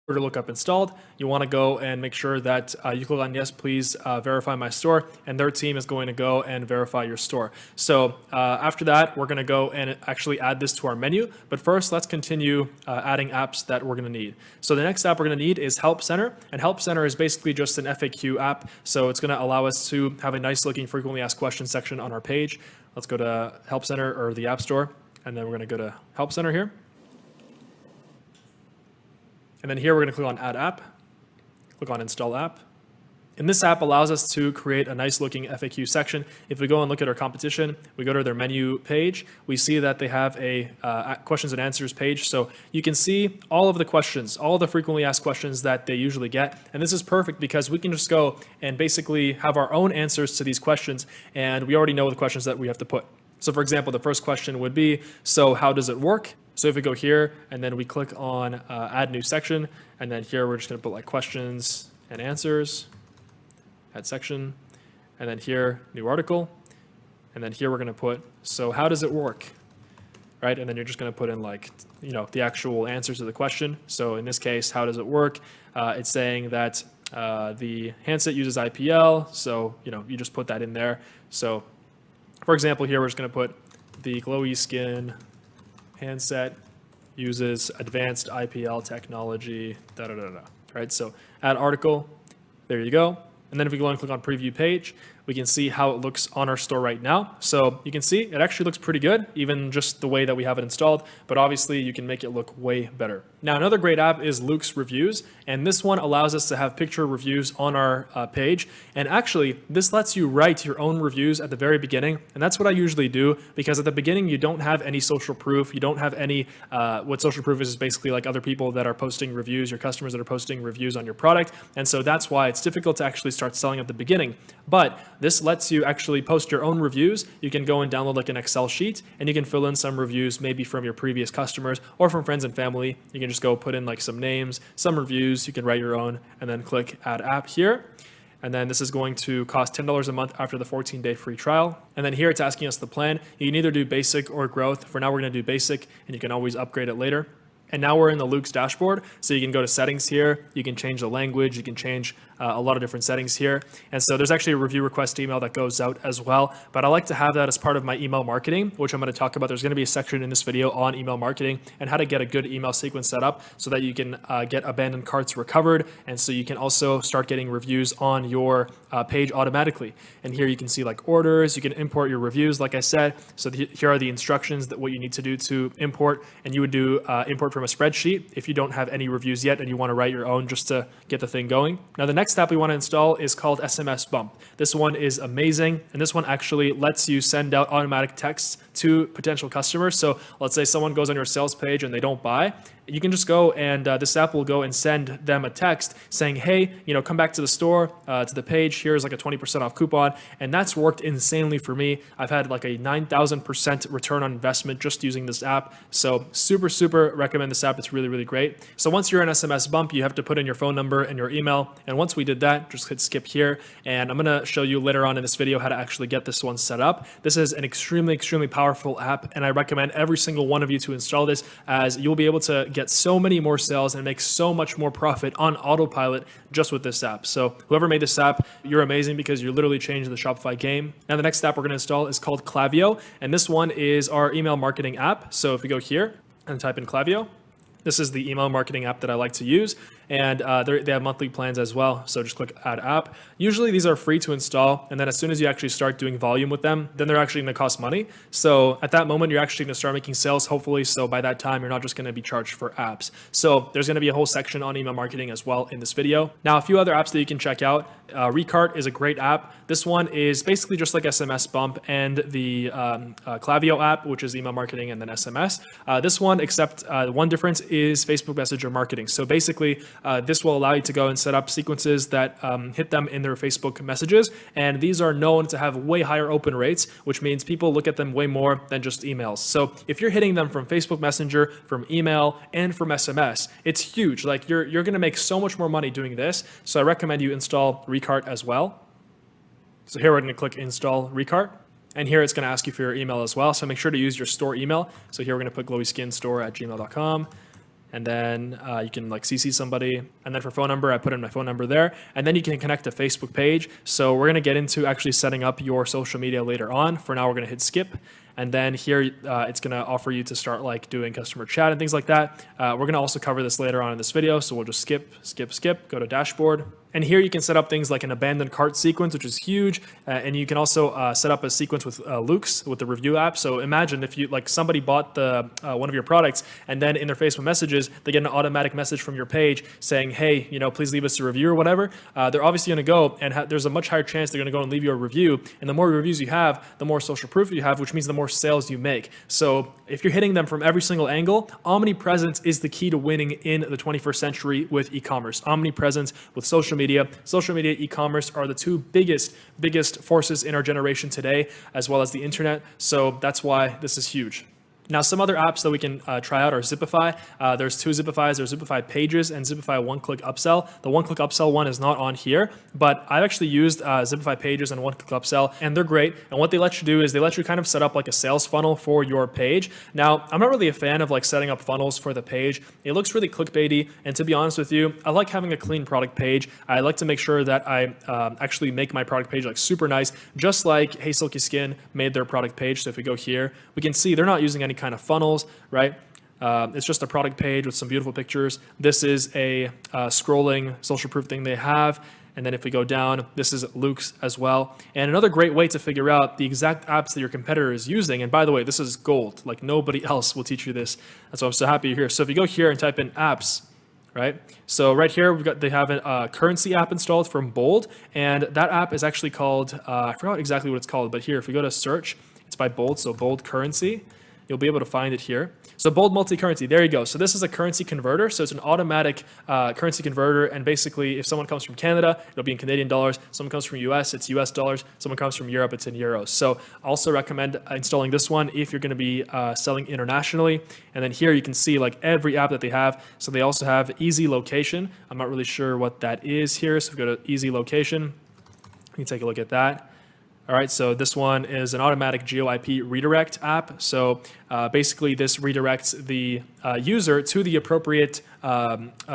order lookup installed, you want to go and make sure that you click on yes, please verify my store, and their team is going to go and verify your store. So after that, we're going to go and actually add this to our menu. But first, let's continue adding apps that we're going to need. So the next app we're going to need is Help Center, and Help Center is basically just an FAQ app. So it's going to allow us to have a nice looking frequently asked questions section on our page. Let's go to Help Center or the App Store, and then we're going to go to Help Center here. And then here we're going to click on Add App, click on Install App. And this app allows us to create a nice looking FAQ section. If we go and look at our competition, we go to their menu page, we see that they have a questions and answers page. So you can see all of the questions, all the frequently asked questions that they usually get. And this is perfect because we can just go and basically have our own answers to these questions. And we already know the questions that we have to put. So for example, the first question would be, so how does it work? So if we go here and then we click on add new section, and then here we're just going to put like questions and answers, add section, and then here new article, and then here we're going to put, so how does it work? Right? And then you're just going to put in like, the actual answers to the question. So in this case, how does it work? It's saying that the handset uses IPL. So, you just put that in there. So for example, here we're just going to put the glowy skin handset uses advanced IPL technology, right? So add article, there you go. And then if we go and click on preview page, we can see how it looks on our store right now. So you can see it actually looks pretty good, even just the way that we have it installed, but obviously you can make it look way better. Now, another great app is Luke's Reviews, and this one allows us to have picture reviews on our page. And actually, this lets you write your own reviews at the very beginning, and that's what I usually do, because at the beginning, you don't have any social proof. You don't have any, what social proof is basically like other people that are posting reviews, your customers that are posting reviews on your product. And so that's why it's difficult to actually start selling at the beginning. But this lets you actually post your own reviews. You can go and download like an Excel sheet, and you can fill in some reviews, maybe from your previous customers or from friends and family. You can just go put in like some names, some reviews. You can write your own, and then click Add App here. And then this is going to cost $10 a month after the 14-day free trial. And then here it's asking us the plan. You can either do basic or growth. For now, we're going to do basic, and you can always upgrade it later. And now we're in the Luke's dashboard. So you can go to settings here. You can change the language. You can change a lot of different settings here. And so there's actually a review request email that goes out as well. But I like to have that as part of my email marketing, which I'm going to talk about. There's going to be a section in this video on email marketing and how to get a good email sequence set up so that you can get abandoned carts recovered. And so you can also start getting reviews on your page automatically. And here you can see like orders. You can import your reviews, like I said. So here are the instructions that what you need to do to import. And you would do import from a spreadsheet if you don't have any reviews yet and you want to write your own just to get the thing going. Now, the next app we want to install is called SMS Bump. This one is amazing, and this one actually lets you send out automatic texts to potential customers. So let's say someone goes on your sales page and they don't buy. You can just go and this app will go and send them a text saying, hey, come back to the store, to the page. Here's like a 20% off coupon. And that's worked insanely for me. I've had like a 9,000% return on investment just using this app. So super, super recommend this app. It's really, really great. So once you're in SMS Bump, you have to put in your phone number and your email. And once we did that, just hit skip here. And I'm going to show you later on in this video how to actually get this one set up. This is an extremely, extremely powerful app. And I recommend every single one of you to install this, as you'll be able to get so many more sales and make so much more profit on autopilot just with this app. So whoever made this app, you're amazing, because you're literally changing the Shopify game. Now the next app we're going to install is called Klaviyo, and this one is our email marketing app. So if we go here and type in Klaviyo, this is the email marketing app that I like to use. And they have monthly plans as well. So just click Add App. Usually these are free to install. And then as soon as you actually start doing volume with them, then they're actually going to cost money. So at that moment, you're actually going to start making sales, hopefully. So by that time, you're not just going to be charged for apps. So there's going to be a whole section on email marketing as well in this video. Now, a few other apps that you can check out. Recart is a great app. This one is basically just like SMS Bump and the Klaviyo app, which is email marketing and then SMS. This one, except one difference is Facebook Messenger marketing. So basically, this will allow you to go and set up sequences that hit them in their Facebook messages. And these are known to have way higher open rates, which means people look at them way more than just emails. So if you're hitting them from Facebook Messenger, from email, and from SMS, it's huge. Like you're going to make so much more money doing this. So I recommend you install Recart as well. So here we're going to click Install Recart. And here it's going to ask you for your email as well. So make sure to use your store email. So here we're going to put glowyskinstore@gmail.com. and then you can like CC somebody. And then for phone number, I put in my phone number there, and then you can connect a Facebook page. So we're going to get into actually setting up your social media later on. For now, we're going to hit skip. And then here, it's going to offer you to start like doing customer chat and things like that. We're going to also cover this later on in this video. So we'll just skip, go to dashboard. And here you can set up things like an abandoned cart sequence, which is huge. And you can also set up a sequence with Luke's, with the review app. So imagine if you like somebody bought the one of your products, and then in their Facebook messages, they get an automatic message from your page saying, hey, please leave us a review or whatever. They're obviously going to go, and there's a much higher chance they're going to go and leave you a review. And the more reviews you have, the more social proof you have, which means the more sales you make. So if you're hitting them from every single angle, omnipresence is the key to winning in the 21st century with e-commerce. Omnipresence with social media, e-commerce are the two biggest forces in our generation today, as well as the internet. So that's why this is huge. Now, some other apps that we can try out are Zipify. There's two Zipifys. There's Zipify Pages and Zipify One-Click Upsell. The One-Click Upsell one is not on here, but I've actually used Zipify Pages and One-Click Upsell, and they're great. And what they let you do is they let you kind of set up like a sales funnel for your page. Now, I'm not really a fan of like setting up funnels for the page. It looks really clickbaity, and to be honest with you, I like having a clean product page. I like to make sure that I actually make my product page like super nice, just like Hey Silky Skin made their product page. So if we go here, we can see they're not using any kind of funnels, right? It's just a product page with some beautiful pictures. This is a scrolling social proof thing they have. And then if we go down, this is Luke's as well. And another great way to figure out the exact apps that your competitor is using. And by the way, this is gold. Like nobody else will teach you this. That's why I'm so happy you're here. So if you go here and type in apps, right? So right here, they have a currency app installed from Bold. And that app is actually called, I forgot exactly what it's called, but here, if we go to search, it's by Bold, so Bold Currency. You'll be able to find it here. So Bold multi-currency, there you go. So this is a currency converter. So it's an automatic currency converter. And basically, if someone comes from Canada, it'll be in Canadian dollars. Someone comes from US, it's US dollars. Someone comes from Europe, it's in euros. So I also recommend installing this one if you're going to be selling internationally. And then here you can see like every app that they have. So they also have easy location. I'm not really sure what that is here. So go to easy location. You can take a look at that. All right, so this one is an automatic GeoIP redirect app. So basically this redirects the user to the appropriate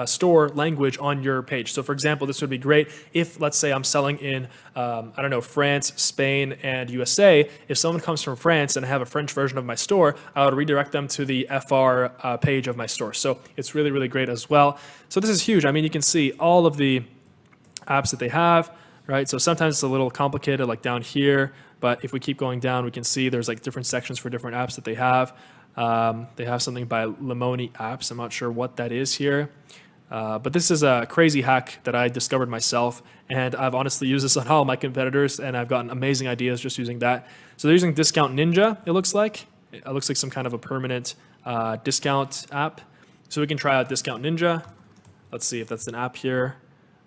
store language on your page. So for example, this would be great if, let's say I'm selling in, I don't know, France, Spain, and USA. If someone comes from France and I have a French version of my store, I would redirect them to the FR page of my store. So it's really, really great as well. So this is huge. I mean, you can see all of the apps that they have. Right, so sometimes it's a little complicated, like down here, but if we keep going down, we can see there's like different sections for different apps that they have. They have something by Lemoni Apps. I'm not sure what that is here, but this is a crazy hack that I discovered myself, and I've honestly used this on all my competitors, and I've gotten amazing ideas just using that. So they're using Discount Ninja, it looks like. It looks like some kind of a permanent discount app. So we can try out Discount Ninja. Let's see if that's an app here.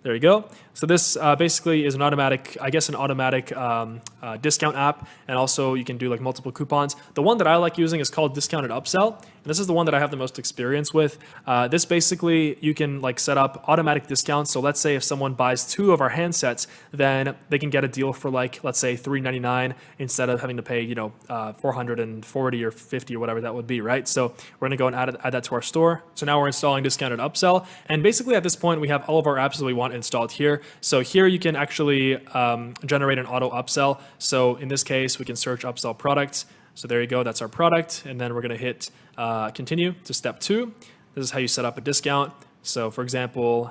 There you go. So this basically is an automatic, discount app, and also you can do like multiple coupons. The one that I like using is called Discounted Upsell, and this is the one that I have the most experience with. This basically, you can like set up automatic discounts. So let's say if someone buys 2 of our handsets, then they can get a deal for like, let's say $399 instead of having to pay, $440 or $50 or whatever that would be, right? So we're gonna go and add that to our store. So now we're installing Discounted Upsell, and basically at this point we have all of our apps that we want installed here. So here you can actually generate an auto upsell. So in this case, we can search upsell products. So there you go, that's our product. And then we're gonna hit continue to step 2. This is how you set up a discount. So for example,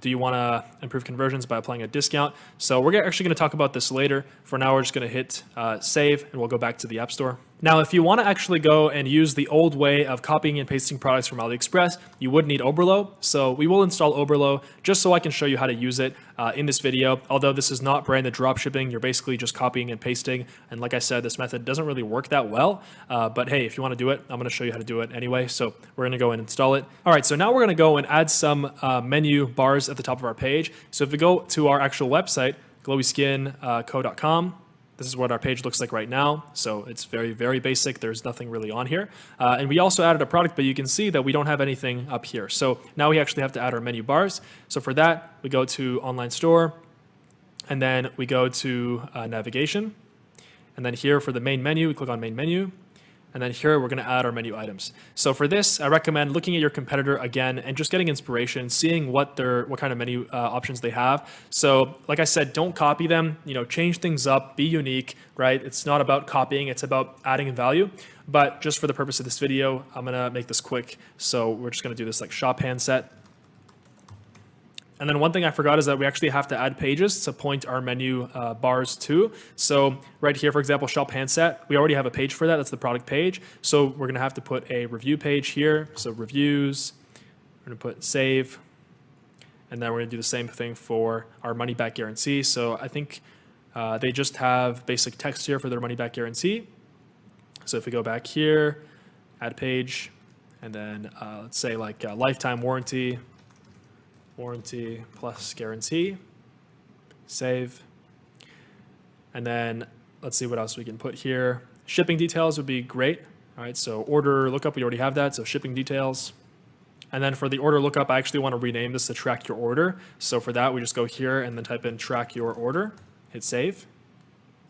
do you wanna improve conversions by applying a discount? So we're actually gonna talk about this later. For now, we're just gonna hit save, and we'll go back to the App Store. Now, if you want to actually go and use the old way of copying and pasting products from AliExpress, you would need Oberlo. So we will install Oberlo just so I can show you how to use it in this video. Although this is not branded dropshipping, you're basically just copying and pasting. And like I said, this method doesn't really work that well. But hey, if you want to do it, I'm going to show you how to do it anyway. So we're going to go and install it. All right, so now we're going to go and add some menu bars at the top of our page. So if we go to our actual website, glowyskinco.com, this is what our page looks like right now. So it's very, very basic. There's nothing really on here. And we also added a product, but you can see that we don't have anything up here. So now we actually have to add our menu bars. So for that, we go to Online Store, and then we go to Navigation. And then here for the main menu, we click on Main Menu. And then here we're going to add our menu items. So for this, I recommend looking at your competitor again and just getting inspiration, seeing what kind of menu options they have. So like I said, don't copy them, change things up, be unique, right? It's not about copying, it's about adding value. But just for the purpose of this video, I'm going to make this quick. So we're just going to do this like shop handset. And then one thing I forgot is that we actually have to add pages to point our menu bars to. So right here, for example, shop handset, we already have a page for that. That's the product page. So we're going to have to put a review page here. So reviews, we're going to put save. And then we're going to do the same thing for our money back guarantee. So I think they just have basic text here for their money back guarantee. So if we go back here, add page, and then let's say like lifetime warranty plus guarantee, save. And then let's see what else we can put here. Shipping details would be great. All right, so order lookup, we already have that. So shipping details. And then for the order lookup, I actually want to rename this to track your order. So for that, we just go here and then type in track your order, hit save.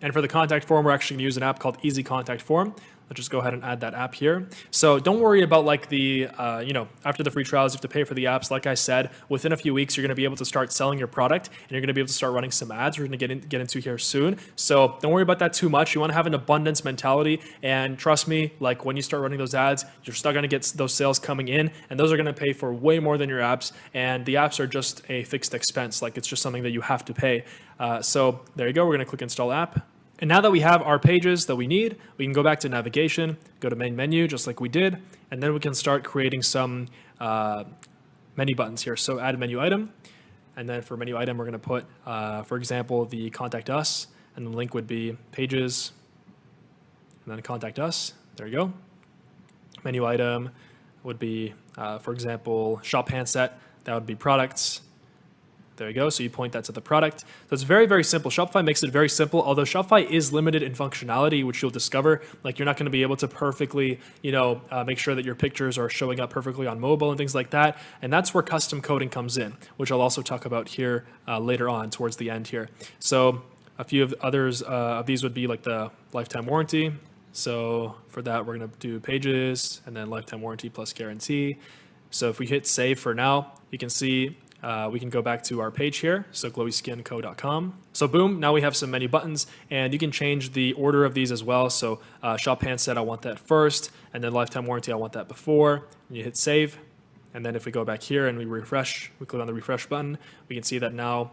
And for the contact form, we're actually going to use an app called Easy Contact Form. Let's just go ahead and add that app here. So don't worry about like the, after the free trials, you have to pay for the apps. Like I said, within a few weeks, you're going to be able to start selling your product and you're going to be able to start running some ads. We're going to get into here soon. So don't worry about that too much. You want to have an abundance mentality. And trust me, like when you start running those ads, you're still going to get those sales coming in and those are going to pay for way more than your apps. And the apps are just a fixed expense. Like it's just something that you have to pay. So there you go. We're going to click install app. And now that we have our pages that we need, we can go back to navigation, go to main menu, just like we did, and then we can start creating some menu buttons here. So add a menu item, and then for menu item, we're going to put, for example, the contact us, and the link would be pages, and then contact us. There you go. Menu item would be, for example, shop handset. That would be products. There you go. So you point that to the product. So it's very, very simple. Shopify makes it very simple, although Shopify is limited in functionality, which you'll discover. Like you're not going to be able to perfectly, make sure that your pictures are showing up perfectly on mobile and things like that. And that's where custom coding comes in, which I'll also talk about here later on towards the end here. So a few of others of these would be like the lifetime warranty. So for that, we're going to do pages and then lifetime warranty plus guarantee. So if we hit save for now, you can see we can go back to our page here, so glowyskinco.com. So boom, now we have some menu buttons, and you can change the order of these as well. So shop handset, I want that first, and then lifetime warranty, I want that before. And you hit save, and then if we go back here and we refresh, we click on the refresh button, we can see that now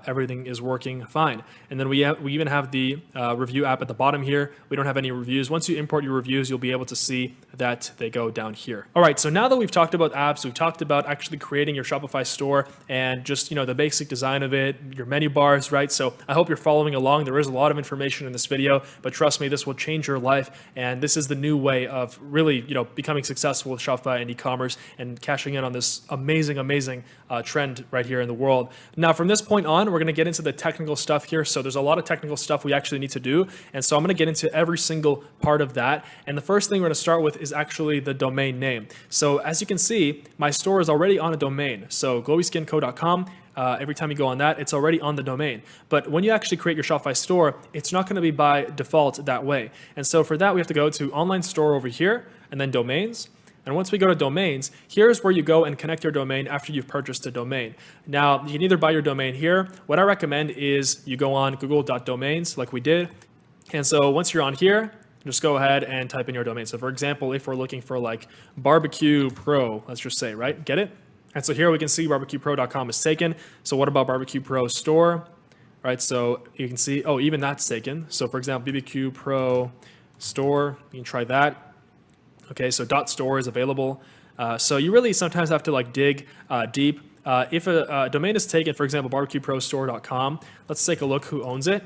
everything is working fine. And then we even have the review app at the bottom here. We don't have any reviews. Once you import your reviews, you'll be able to see that they go down here. All right, so now that we've talked about apps, we've talked about actually creating your Shopify store and just, the basic design of it, your menu bars, right? So I hope you're following along. There is a lot of information in this video, but trust me, this will change your life. And this is the new way of really, becoming successful with Shopify and e-commerce and cashing in on this amazing, amazing trend right here in the world. Now, from this point on, we're going to get into the technical stuff here. So there's a lot of technical stuff we actually need to do. And so I'm going to get into every single part of that. And the first thing we're going to start with is actually the domain name. So as you can see, my store is already on a domain. So glowyskinco.com. Every time you go on that, it's already on the domain. But when you actually create your Shopify store, it's not going to be by default that way. And so for that, we have to go to online store over here and then domains. And once we go to domains, here's where you go and connect your domain after you've purchased a domain. Now, you can either buy your domain here. What I recommend is you go on google.domains like we did. And so once you're on here, just go ahead and type in your domain. So for example, if we're looking for like barbecue pro, let's just say, right? Get it? And so here we can see barbecuepro.com is taken. So what about barbecue pro store? Right, so you can see, oh, even that's taken. So for example, BBQ Pro store, you can try that. Okay, so .store is available. So you really sometimes have to like dig deep. If a domain is taken, for example, barbecueprostore.com, let's take a look who owns it.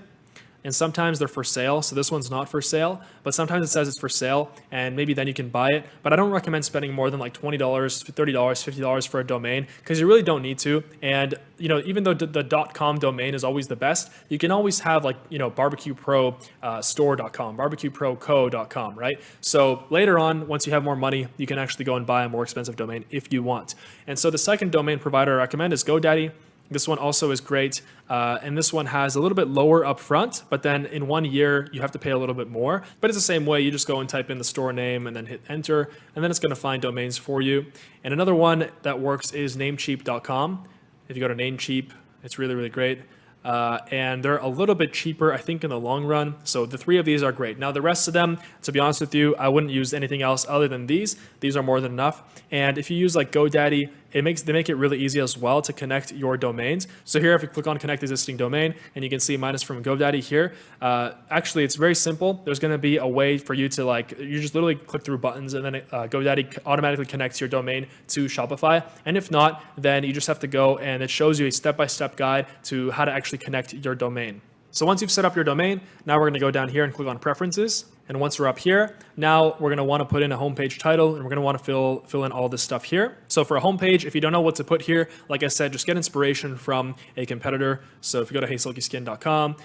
And sometimes they're for sale. So this one's not for sale, but sometimes it says it's for sale and maybe then you can buy it. But I don't recommend spending more than like $20, $30, $50 for a domain because you really don't need to. And, even though the .com domain is always the best, you can always have like, barbecuepro store.com, barbecueproco.com, right? So later on, once you have more money, you can actually go and buy a more expensive domain if you want. And so the second domain provider I recommend is GoDaddy. This one also is great, and this one has a little bit lower upfront, but then in 1 year, you have to pay a little bit more. But it's the same way. You just go and type in the store name and then hit enter, and then it's going to find domains for you. And another one that works is namecheap.com. If you go to Namecheap, it's really, really great. And they're a little bit cheaper, I think, in the long run. So the 3 of these are great. Now, the rest of them, to be honest with you, I wouldn't use anything else other than these. These are more than enough. And if you use like GoDaddy, they make it really easy as well to connect your domains. So here, if you click on connect existing domain, and you can see mine is from GoDaddy here. Actually, it's very simple. There's going to be a way for you to you just literally click through buttons, and then GoDaddy automatically connects your domain to Shopify. And if not, then you just have to go, and it shows you a step-by-step guide to how to actually connect your domain. So once you've set up your domain, now we're going to go down here and click on preferences. And once we're up here, now we're going to want to put in a homepage title, and we're going to want to fill in all this stuff here. So for a homepage, if you don't know what to put here, like I said, just get inspiration from a competitor. So if you go to heysilkyskin.com,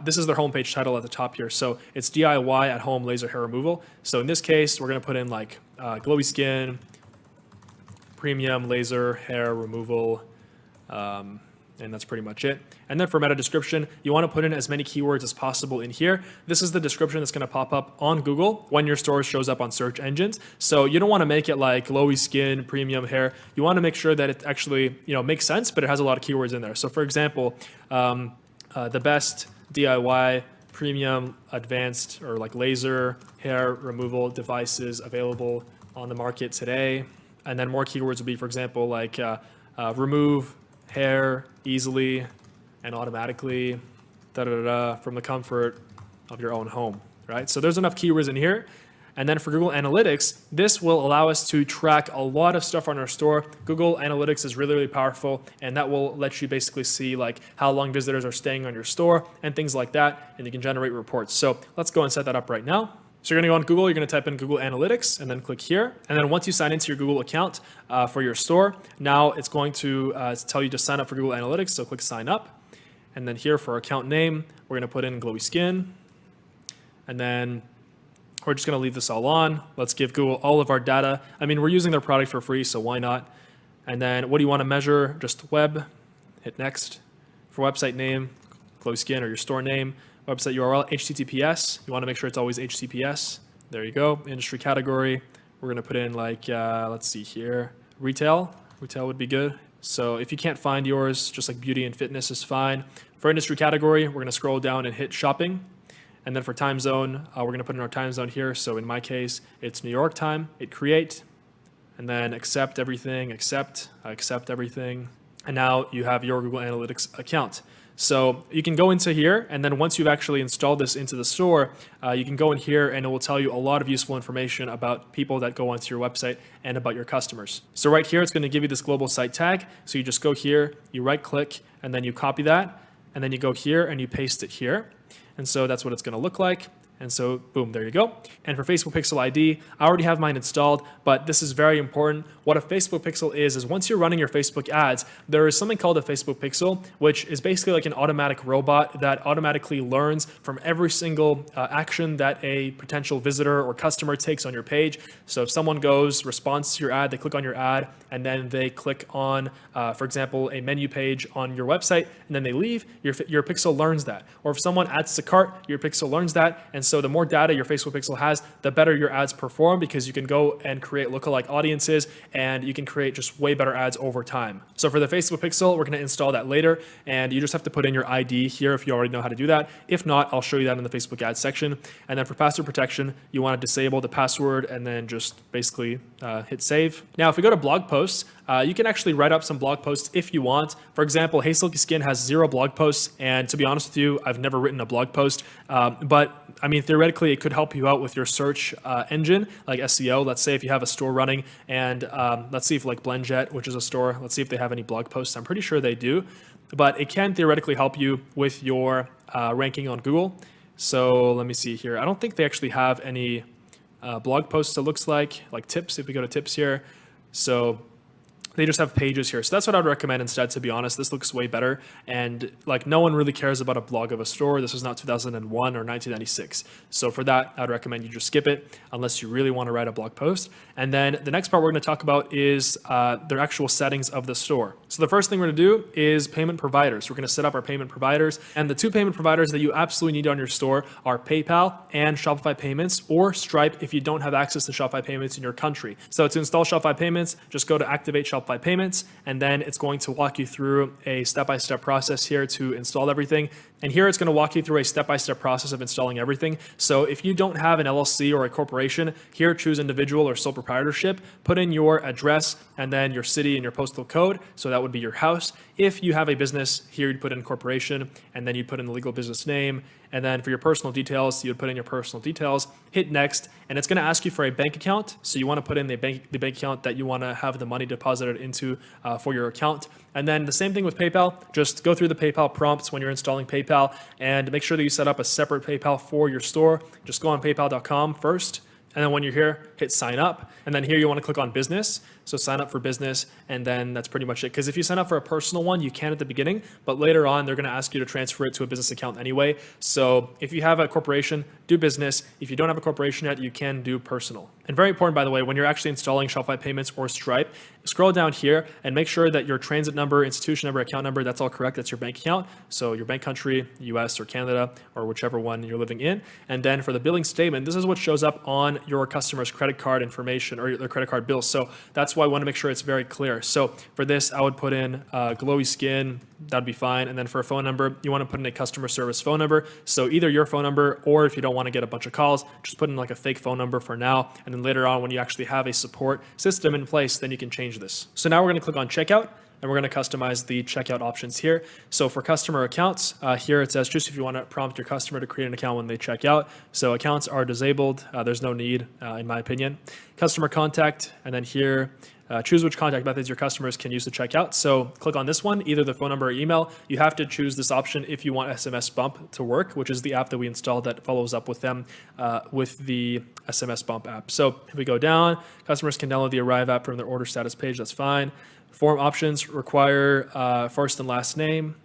this is their homepage title at the top here. So it's DIY at home laser hair removal. So in this case, we're going to put in like glowy skin, premium laser hair removal, and that's pretty much it. And then for meta description, you want to put in as many keywords as possible in here. This is the description that's going to pop up on Google when your store shows up on search engines. So you don't want to make it like glowy skin, premium hair. You want to make sure that it actually makes sense, but it has a lot of keywords in there. So for example, the best DIY premium advanced or like laser hair removal devices available on the market today. And then more keywords would be, for example, like remove hair easily and automatically from the comfort of your own home, right? So there's enough keywords in here. And then for Google Analytics, this will allow us to track a lot of stuff on our store. Google Analytics is really, really powerful, and that will let you basically see like how long visitors are staying on your store and things like that, and you can generate reports. So let's go and set that up right now. So you're going to go on Google, you're going to type in Google Analytics, and then click here. And then once you sign into your Google account for your store, now it's going to tell you to sign up for Google Analytics, so click sign up. And then here for our account name, we're going to put in glowy skin. And then we're just going to leave this all on. Let's give Google all of our data. I mean, we're using their product for free, so why not? And then what do you want to measure? Just web, hit next. For website name, glowy skin or your store name. Website URL, HTTPS. You want to make sure it's always HTTPS. There you go. Industry category. We're going to put in like, let's see here, retail. Retail would be good. So if you can't find yours, just like beauty and fitness is fine. For industry category, we're going to scroll down and hit shopping. And then for time zone, we're going to put in our time zone here. So in my case, it's New York time. Hit create. And then accept everything, accept everything. And now you have your Google Analytics account. So you can go into here, and then once you've actually installed this into the store, you can go in here and it will tell you a lot of useful information about people that go onto your website and about your customers. So right here, it's going to give you this global site tag. So you just go here, you right click, and then you copy that, and then you go here and you paste it here. And so that's what it's going to look like. And so, boom, there you go. And for Facebook Pixel ID, I already have mine installed, but this is very important. What a Facebook Pixel is once you're running your Facebook ads, there is something called a Facebook Pixel, which is basically like an automatic robot that automatically learns from every single action that a potential visitor or customer takes on your page. So if someone goes, responds to your ad, they click on your ad, and then they click on, for example, a menu page on your website, and then they leave, your Pixel learns that. Or if someone adds to cart, your Pixel learns that. And so the more data your Facebook Pixel has, the better your ads perform, because you can go and create lookalike audiences, and you can create just way better ads over time. So for the Facebook Pixel, we're going to install that later, and you just have to put in your ID here if you already know how to do that. If not, I'll show you that in the Facebook ads section. And then for password protection, you want to disable the password and then just basically hit save. Now, if we go to blog posts, you can actually write up some blog posts if you want. For example, Hey Silky Skin has 0 blog posts, and to be honest with you, I've never written a blog post, but I mean, theoretically, it could help you out with your search engine, like SEO. Let's say if you have a store running, and let's see if like BlendJet, which is a store, let's see if they have any blog posts. I'm pretty sure they do, but it can theoretically help you with your ranking on Google. So let me see here. I don't think they actually have any blog posts, it looks like tips, if we go to tips here. So they just have pages here. So that's what I would recommend instead, to be honest. This looks way better. And like, no one really cares about a blog of a store. This was not 2001 or 1996. So for that, I'd recommend you just skip it unless you really want to write a blog post. And then the next part we're going to talk about is their actual settings of the store. So the first thing we're going to do is payment providers. We're going to set up our payment providers, and the two payment providers that you absolutely need on your store are PayPal and Shopify Payments, or Stripe if you don't have access to Shopify Payments in your country. So to install Shopify Payments, just go to Activate Shopify Payments, and then it's going to walk you through a step-by-step process here to install everything. And here it's going to walk you through a step-by-step process of installing everything. So if you don't have an LLC or a corporation, here choose individual or sole proprietorship, put in your address and then your city and your postal code. So that would be your house. If you have a business, here you'd put in corporation, and then you'd put in the legal business name. And then for your personal details, you'd put in your personal details, hit next, and it's going to ask you for a bank account. So you want to put in the bank account that you want to have the money deposited into for your account. And then the same thing with PayPal. Just go through the PayPal prompts when you're installing PayPal and make sure that you set up a separate PayPal for your store. Just go on paypal.com first. And then when you're here, hit sign up. And then here you want to click on business. So sign up for business, and then that's pretty much it. Because if you sign up for a personal one, you can at the beginning, but later on, they're going to ask you to transfer it to a business account anyway. So if you have a corporation, do business. If you don't have a corporation yet, you can do personal. And very important, by the way, when you're actually installing Shopify Payments or Stripe, scroll down here and make sure that your transit number, institution number, account number, that's all correct. That's your bank account. So your bank country, US or Canada, or whichever one you're living in. And then for the billing statement, this is what shows up on your customer's credit card information or their credit card bill. So that's why I want to make sure it's very clear. So for this, I would put in glowy skin. That'd be fine. And then for a phone number, you want to put in a customer service phone number. So either your phone number, or if you don't want to get a bunch of calls, just put in like a fake phone number for now. And then later on, when you actually have a support system in place, then you can change this. So now we're going to click on checkout, and we're going to customize the checkout options here. So for customer accounts, here it says choose if you want to prompt your customer to create an account when they check out. So accounts are disabled. There's no need, in my opinion. Customer contact, and then here, choose which contact methods your customers can use to check out. So click on this one, either the phone number or email. You have to choose this option if you want SMS Bump to work, which is the app that we installed that follows up with them with the SMS Bump app. So if we go down, customers can download the Arrive app from their order status page. That's fine. Form options require first and last name.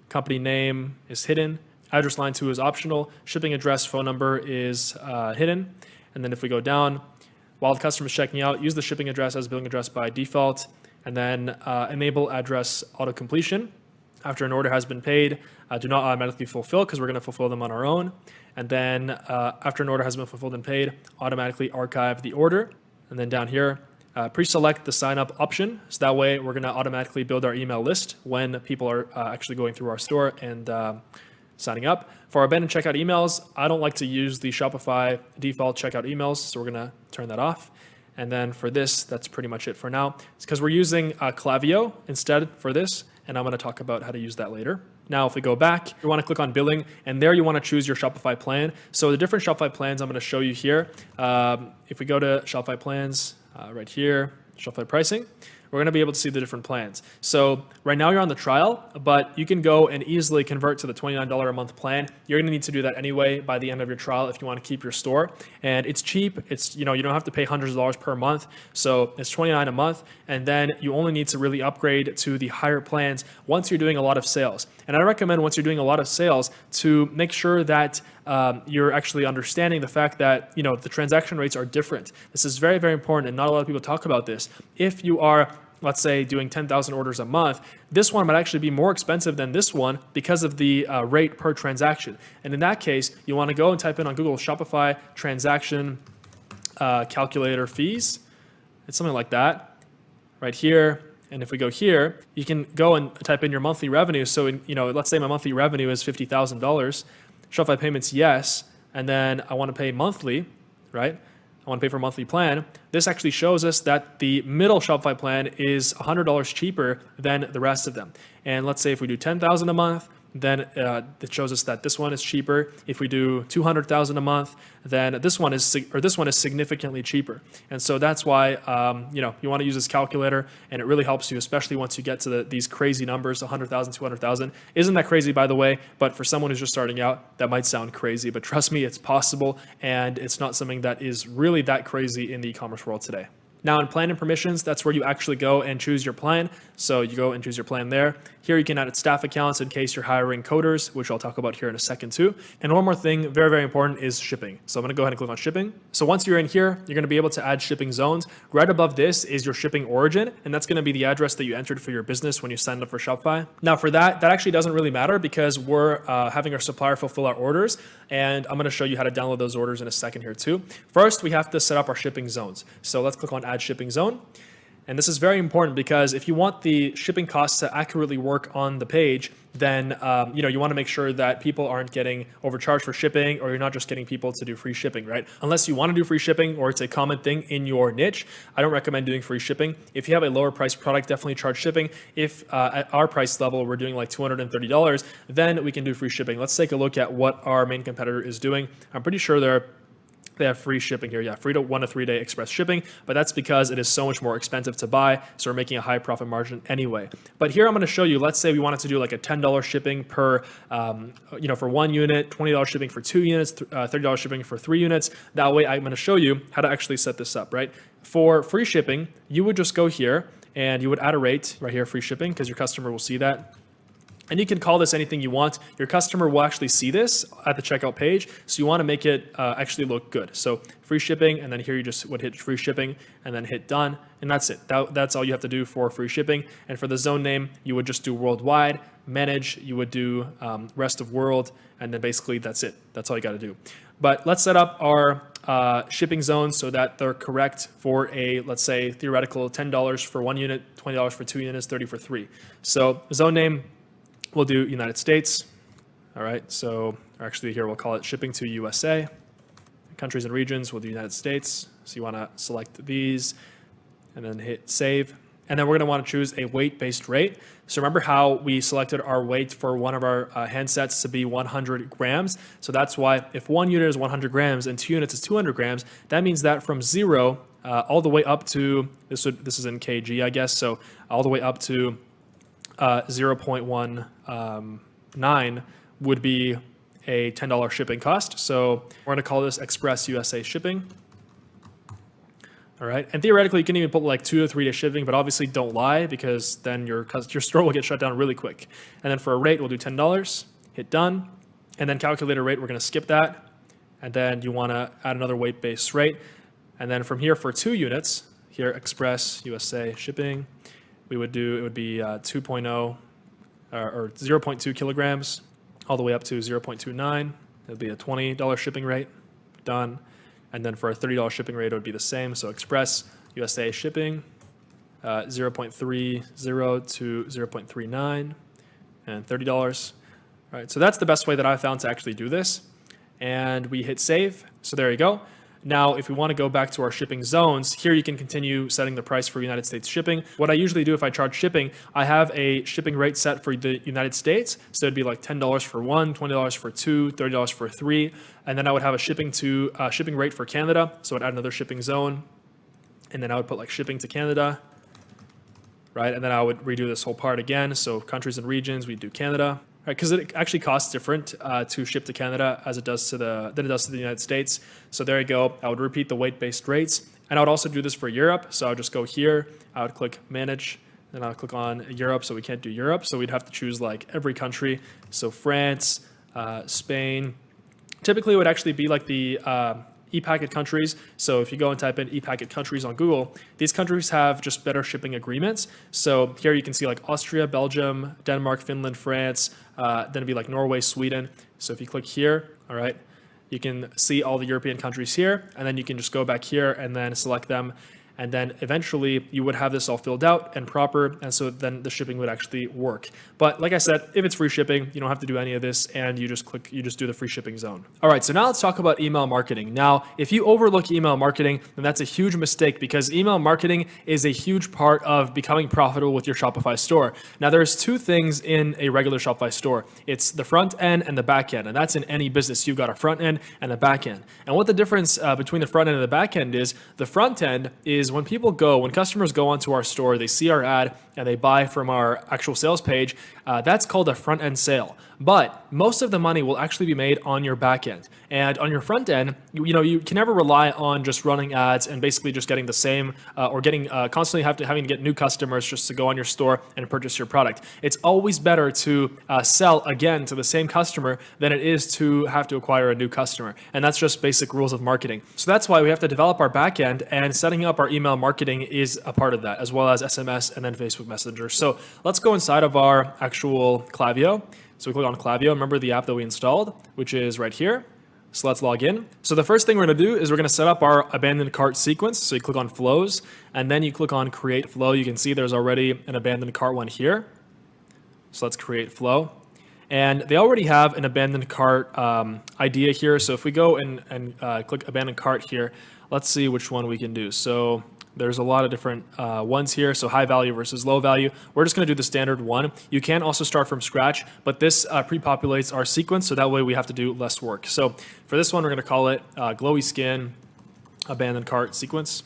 Company name is hidden. Address line 2 is optional. Shipping address, phone number is hidden. And then if we go down, while the customer is checking out, use the shipping address as billing address by default, and then enable address auto completion. After an order has been paid, do not automatically fulfill because we're going to fulfill them on our own. And then after an order has been fulfilled and paid, automatically archive the order. And then down here, pre-select the sign up option. So that way we're going to automatically build our email list when people are actually going through our store and signing up. For our abandoned checkout emails, I don't like to use the Shopify default checkout emails, so we're going to turn that off. And then for this, that's pretty much it for now. It's because we're using Klaviyo instead for this, and I'm going to talk about how to use that later. Now, if we go back, you want to click on billing, and there you want to choose your Shopify plan. So the different Shopify plans I'm going to show you here. If we go to Shopify plans right here, Shopify pricing, we're going to be able to see the different plans. So right now you're on the trial, but you can go and easily convert to the $29 a month plan. You're going to need to do that anyway by the end of your trial if you want to keep your store. And it's cheap. It's, you don't have to pay hundreds of dollars per month. So it's $29 a month. And then you only need to really upgrade to the higher plans once you're doing a lot of sales. And I recommend once you're doing a lot of sales to make sure that you're actually understanding the fact that, the transaction rates are different. This is very, very important, and not a lot of people talk about this. If you are, let's say, doing 10,000 orders a month, this one might actually be more expensive than this one because of the rate per transaction. And in that case, you want to go and type in on Google Shopify transaction calculator fees. It's something like that right here. And if we go here, you can go and type in your monthly revenue. So, let's say my monthly revenue is $50,000. Shopify payments, yes. And then I want to pay monthly, right? I want to pay for a monthly plan. This actually shows us that the middle Shopify plan is $100 cheaper than the rest of them. And let's say if we do $10,000 a month, then it shows us that this one is cheaper. If we do $200,000 a month, then this one is significantly cheaper. And so that's why you want to use this calculator, and it really helps you, especially once you get to these crazy numbers, 100,000, 200,000. Isn't that crazy, by the way? But for someone who's just starting out, that might sound crazy. But trust me, it's possible, and it's not something that is really that crazy in the e-commerce world today. Now in plan and permissions, that's where you actually go and choose your plan. So you go and choose your plan there. Here you can add staff accounts in case you're hiring coders, which I'll talk about here in a second too. And one more thing, very, very important, is shipping. So I'm gonna go ahead and click on shipping. So once you're in here, you're gonna be able to add shipping zones. Right above this is your shipping origin, and that's gonna be the address that you entered for your business when you signed up for Shopify. Now for that actually doesn't really matter because we're having our supplier fulfill our orders, and I'm gonna show you how to download those orders in a second here too. First, we have to set up our shipping zones. So let's click on add shipping zone. And this is very important because if you want the shipping costs to accurately work on the page, then you want to make sure that people aren't getting overcharged for shipping, or you're not just getting people to do free shipping, right? Unless you want to do free shipping or it's a common thing in your niche, I don't recommend doing free shipping. If you have a lower price product, definitely charge shipping. If at our price level, we're doing like $230, then we can do free shipping. Let's take a look at what our main competitor is doing. I'm pretty sure they have free shipping here. Yeah, free to 1 to 3 day express shipping, but that's because it is so much more expensive to buy. So we're making a high profit margin anyway. But here I'm going to show you, let's say we wanted to do like a $10 shipping per, for 1 unit, $20 shipping for 2 units, $30 shipping for 3 units. That way I'm going to show you how to actually set this up, right? For free shipping, you would just go here and you would add a rate right here, free shipping, because your customer will see that. And you can call this anything you want. Your customer will actually see this at the checkout page. So you want to make it actually look good. So free shipping, and then here you just would hit free shipping and then hit done. And that's it. That's all you have to do for free shipping. And for the zone name, you would just do worldwide. Manage, you would do rest of world. And then basically that's it. That's all you got to do. But let's set up our shipping zones so that they're correct for a, let's say, theoretical $10 for 1 unit, $20 for 2 units, $30 for 3. So zone name, we'll do United States. All right, so actually here we'll call it shipping to USA. Countries and regions, we'll do United States. So you want to select these and then hit save. And then we're going to want to choose a weight-based rate. So remember how we selected our weight for one of our handsets to be 100 grams. So that's why if 1 unit is 100 grams and 2 units is 200 grams, that means that from 0 all the way up to, this is in kg, I guess, so all the way up to 0.19 would be a $10 shipping cost. So we're going to call this Express USA shipping. All right, and theoretically you can even put like 2 to 3 day shipping, but obviously don't lie because then your store will get shut down really quick. And then for a rate, we'll do $10, hit done, and then calculator rate, we're going to skip that. And then you want to add another weight-based rate. And then from here for 2 units, here Express USA shipping, it would be 2.0 or 0.2 kilograms all the way up to 0.29. It would be a $20 shipping rate, done. And then for a $30 shipping rate, it would be the same. So Express USA shipping, 0.30 to 0.39 and $30. All right, so that's the best way that I found to actually do this. And we hit save. So there you go. Now, if we want to go back to our shipping zones, here you can continue setting the price for United States shipping. What I usually do if I charge shipping, I have a shipping rate set for the United States. So it'd be like $10 for 1, $20 for 2, $30 for 3. And then I would have a shipping rate for Canada. So I'd add another shipping zone. And then I would put like shipping to Canada, right? And then I would redo this whole part again. So countries and regions, we do Canada. Because it actually costs different to ship to Canada as it does than it does to the United States. So there you go. I would repeat the weight-based rates. And I would also do this for Europe. So I would just go here. I would click Manage. Then I would click on Europe. So we can't do Europe. So we'd have to choose like every country. So France, Spain. Typically, it would actually be like the e-packet countries. So if you go and type in e-packet countries on Google, these countries have just better shipping agreements. So here you can see like Austria, Belgium, Denmark, Finland, France, then it'd be like Norway, Sweden. So if you click here, all right, you can see all the European countries here, and then you can just go back here and then select them. And then eventually you would have this all filled out and proper, and so then the shipping would actually work. But like I said, if it's free shipping, you don't have to do any of this, and you just do the free shipping zone. All right, so now let's talk about email marketing. Now, if you overlook email marketing, then that's a huge mistake because email marketing is a huge part of becoming profitable with your Shopify store. Now, there's 2 things in a regular Shopify store. It's the front end and the back end, and that's in any business. You've got a front end and a back end. And what the difference between the front end and the back end is, the front end is is when customers go onto our store, they see our ad and they buy from our actual sales page, that's called a front end sale. But most of the money will actually be made on your back end. And on your front end, you can never rely on just running ads and basically just getting the same or getting constantly having to get new customers just to go on your store and purchase your product. It's always better to sell again to the same customer than it is to have to acquire a new customer. And that's just basic rules of marketing. So that's why we have to develop our back end, and setting up our email marketing is a part of that, as well as SMS and then Facebook Messenger. So let's go inside of our actual Klaviyo. So we click on Klaviyo. Remember the app that we installed, which is right here. So let's log in. So the first thing we're going to do is we're going to set up our abandoned cart sequence. So you click on flows and then you click on create flow. You can see there's already an abandoned cart one here. So let's create flow. And they already have an abandoned cart idea here. So if we go and click abandoned cart here, let's see which one we can do. So there's a lot of different ones here. So high value versus low value. We're just going to do the standard one. You can also start from scratch, but this pre-populates our sequence, so that way we have to do less work. So for this one, we're going to call it glowy skin abandoned cart sequence.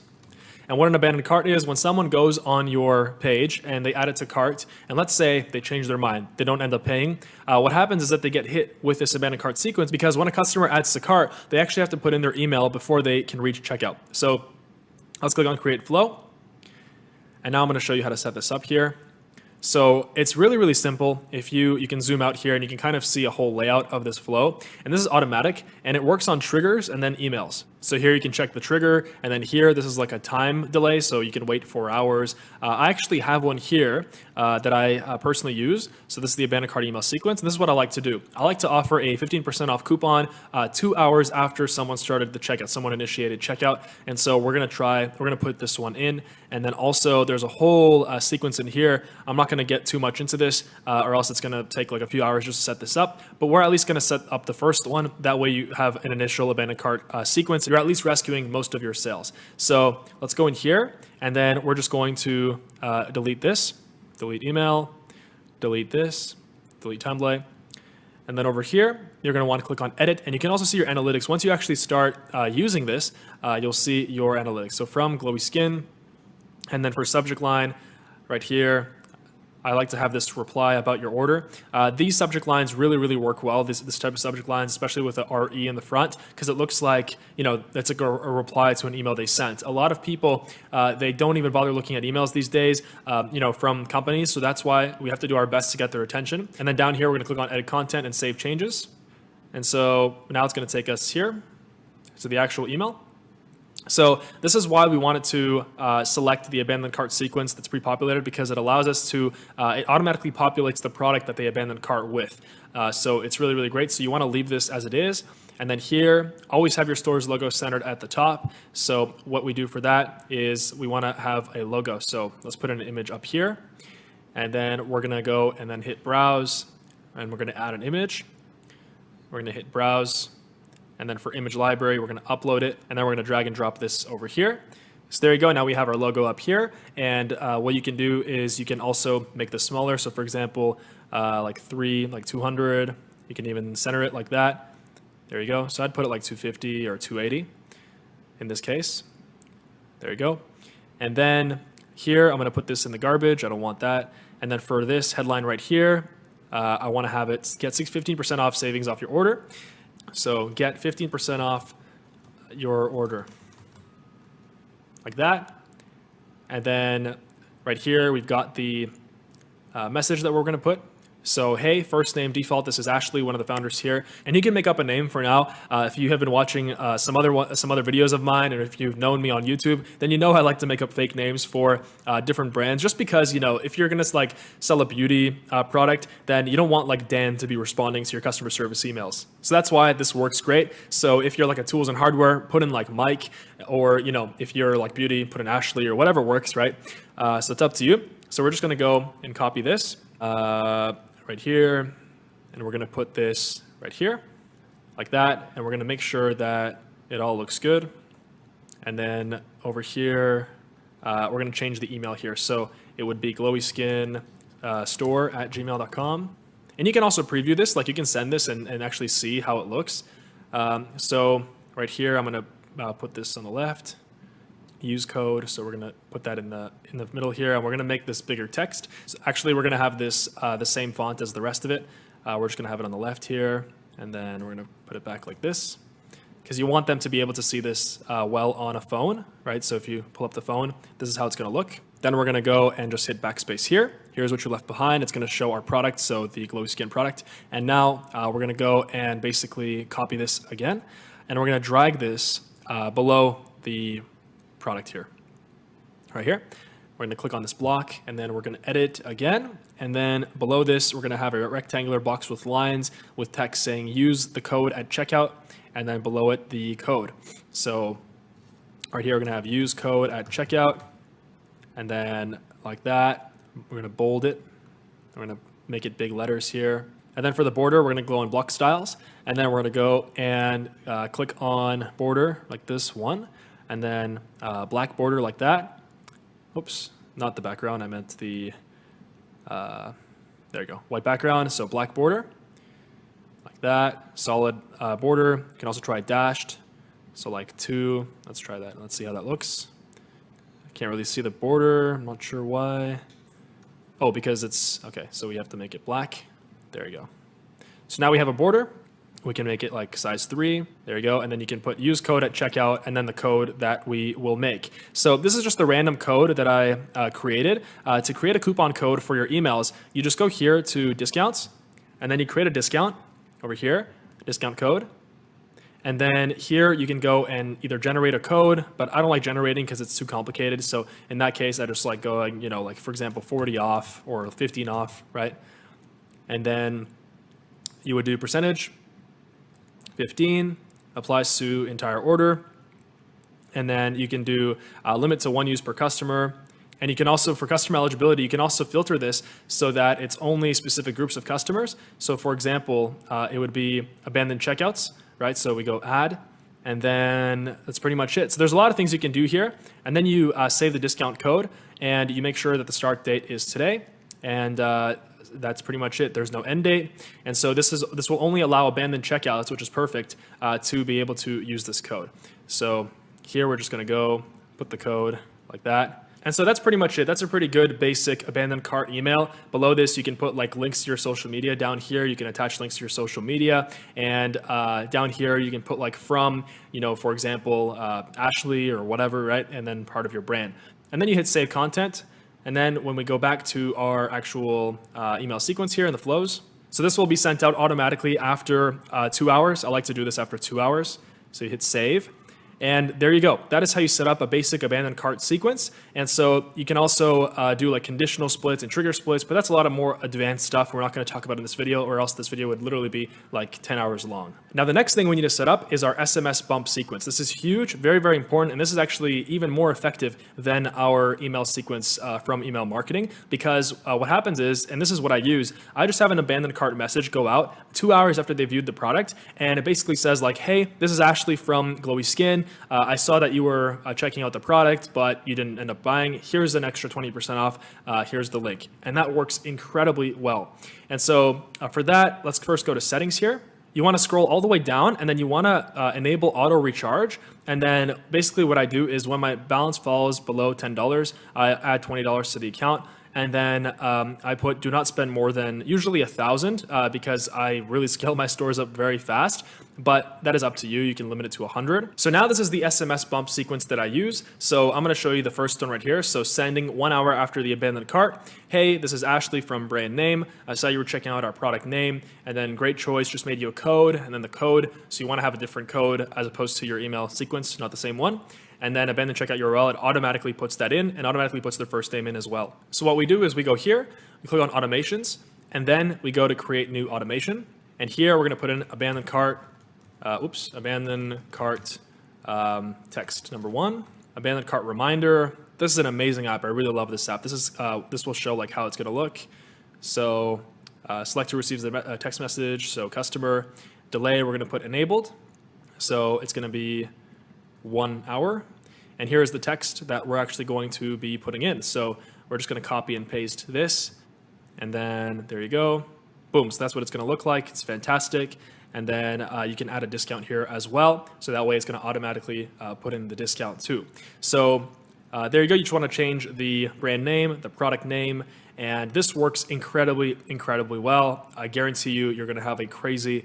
And what an abandoned cart is, when someone goes on your page and they add it to cart, and let's say they change their mind, they don't end up paying, what happens is that they get hit with this abandoned cart sequence, because when a customer adds to cart, they actually have to put in their email before they can reach checkout. So let's click on create flow. And now I'm going to show you how to set this up here. So it's really, really simple. If you can zoom out here and you can kind of see a whole layout of this flow. And this is automatic, and it works on triggers and then emails. So here you can check the trigger, and then here this is like a time delay, so you can wait 4 hours. I actually have one here that I personally use. So this is the abandoned cart email sequence, and this is what I like to do. I like to offer a 15% off coupon 2 hours after someone started the checkout, someone initiated checkout. And so we're gonna put this one in, and then also there's a whole sequence in here. I'm not gonna get too much into this, or else it's gonna take like a few hours just to set this up. But we're at least gonna set up the first one. That way you have an initial abandoned cart sequence. You're at least rescuing most of your sales. So let's go in here, and then we're just going to delete this, delete email, delete this, delete template. And then over here, you're going to want to click on edit, and you can also see your analytics. Once you actually start using this, you'll see your analytics. So from glowy skin, and then for subject line right here, I like to have this reply about your order. These subject lines really, really work well, this type of subject lines, especially with the RE in the front, because it looks like, it's like a reply to an email they sent. A lot of people, they don't even bother looking at emails these days, from companies. So that's why we have to do our best to get their attention. And then down here, we're going to click on edit content and save changes. And so now it's going to take us here to the actual email. So this is why we wanted to select the abandoned cart sequence that's pre-populated, because it allows us to, it automatically populates the product that they abandoned cart with. So it's really, really great. So you want to leave this as it is. And then here, always have your store's logo centered at the top. So what we do for that is we want to have a logo. So let's put an image up here. And then we're going to go and then hit browse. And we're going to add an image. We're going to hit browse. And then for image library, we're going to upload it, and then we're going to drag and drop this over here. So there you go. Now we have our logo up here. And what you can do is you can also make this smaller. So for example, like 200. You can even center it like that. There you go. So I'd put it like 250 or 280 in this case. There you go. And then here, I'm going to put this in the garbage. I don't want that. And then for this headline right here, I want to have it get 15% off savings off your order. So get 15% off your order, like that. And then right here, we've got the message that we're going to put. So, hey, first name default, this is Ashley, one of the founders here. And you can make up a name for now. If you have been watching some other videos of mine, and if you've known me on YouTube, then you know I like to make up fake names for different brands, just because, if you're going to sell a beauty product, then you don't want Dan to be responding to your customer service emails. So that's why this works great. So if you're a tools and hardware, put in Mike, or, if you're beauty, put in Ashley or whatever works, right? So it's up to you. So we're just going to go and copy this. Right here, and we're going to put this right here like that, and we're going to make sure that it all looks good. And then over here, we're going to change the email here, so it would be glowyskinstore@gmail.com. And you can also preview this, you can send this and actually see how it looks. So right here, I'm going to put this on the left, use code. So we're gonna put that in the middle here, and we're gonna make this bigger text. So actually, we're gonna have this the same font as the rest of it. We're just gonna have it on the left here, and then we're gonna put it back like this, because you want them to be able to see this well on a phone, right? So if you pull up the phone, this is how it's gonna look. Then we're gonna go and just hit backspace here. Here's what you left behind. It's gonna show our product, so the glowy skin product. And now we're gonna go and basically copy this again, and we're gonna drag this below the product here, right here. We're gonna click on this block, and then we're gonna edit again. And then below this, we're gonna have a rectangular box with lines with text saying use the code at checkout, and then below it, the code. So right here, we're gonna have use code at checkout, and then like that, we're gonna bold it. We're gonna make it big letters here. And then for the border, we're gonna go on block styles, and then we're gonna go and click on border like this one, and then black border like that. Oops, not the background, I meant the, there you go, white background, so black border, like that, solid border. You can also try dashed, so like 2, let's try that, let's see how that looks. I can't really see the border, I'm not sure why. Oh, because it's, okay, so we have to make it black. There you go. So now we have a border. We can make it like size 3. There you go. And then you can put use code at checkout and then the code that we will make. So this is just a random code that I created. To create a coupon code for your emails, you just go here to discounts, and then you create a discount over here, discount code. And then here you can go and either generate a code, but I don't like generating because it's too complicated. So in that case, I just like going, you know, like for example, 40 off or 15 off, right? And then you would do percentage, 15, applies to entire order. And then you can do limit to 1 use per customer. And you can also, for customer eligibility, you can also filter this so that it's only specific groups of customers. So for example, it would be abandoned checkouts, right? So we go add, and then that's pretty much it. So there's a lot of things you can do here. And then you save the discount code, and you make sure that the start date is today. And that's pretty much it. There's no end date. And so this will only allow abandoned checkouts, which is perfect, to be able to use this code. So here we're just gonna go put the code like that. And so that's pretty much it. That's a pretty good basic abandoned cart email. Below this, you can put like links to your social media. Down here, you can attach links to your social media. And down here, you can put like from, you know, for example, Ashley or whatever, right? And then part of your brand. And then you hit save content. And then when we go back to our actual email sequence here in the flows, so this will be sent out automatically after 2 hours. I like to do this after 2 hours. So you hit save. And there you go. That is how you set up a basic abandoned cart sequence. And so you can also do like conditional splits and trigger splits, but that's a lot of more advanced stuff we're not going to talk about in this video, or else this video would literally be like 10 hours long. Now, the next thing we need to set up is our SMS bump sequence. This is huge, very, very important. And this is actually even more effective than our email sequence from email marketing, because what happens is, and this is what I use, I just have an abandoned cart message go out 2 hours after they viewed the product. And it basically says like, hey, this is Ashley from Glowy Skin. I saw that you were checking out the product, but you didn't end up buying. Here's an extra 20% off. Here's the link. And that works incredibly well. And so for that, let's first go to settings here. You want to scroll all the way down, and then you want to enable auto recharge. And then basically what I do is when my balance falls below $10, I add $20 to the account. And then I put do not spend more than usually 1,000 because I really scale my stores up very fast, but that is up to you. You can limit it to 100. So now this is the SMS bump sequence that I use. So I'm going to show you the first one right here. So sending 1 hour after the abandoned cart. Hey, this is Ashley from brand name. I saw you were checking out our product name, and then great choice, just made you a code, and then the code. So you want to have a different code as opposed to your email sequence, not the same one. And then abandoned checkout URL, it automatically puts that in and automatically puts their first name in as well. So what we do is we go here, we click on automations, and then we go to create new automation. And here we're gonna put in abandoned cart, abandoned cart text number 1, abandoned cart reminder. This is an amazing app. I really love this app. This will show like how it's gonna look. So select who receives the text message. So customer delay, we're gonna put enabled. So it's gonna be 1 hour. And here's the text that we're actually going to be putting in. So we're just going to copy and paste this. And then there you go. Boom. So that's what it's going to look like. It's fantastic. and then you can add a discount here as well. So that way it's going to automatically put in the discount too. So there you go. You just want to change the brand name, the product name, and this works incredibly, incredibly well. I guarantee you, you're going to have a crazy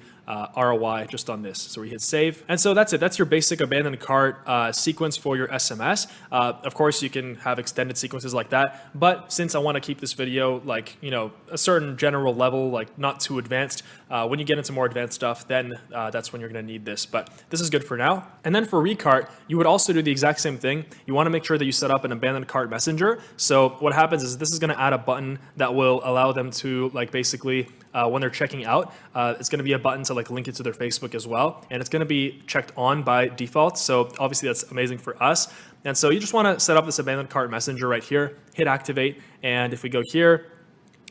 ROI just on this. So we hit save. And so that's it. That's your basic abandoned cart sequence for your SMS. Of course, you can have extended sequences like that. But since I want to keep this video like, a certain general level, like not too advanced, when you get into more advanced stuff, then that's when you're going to need this. But this is good for now. And then for recart, you would also do the exact same thing. You want to make sure that you set up an abandoned cart messenger. So what happens is this is going to add a button that will allow them to like basically when they're checking out, it's going to be a button to like link it to their Facebook as well. And it's going to be checked on by default. So obviously that's amazing for us. And so you just want to set up this abandoned cart messenger right here, hit activate. And if we go here,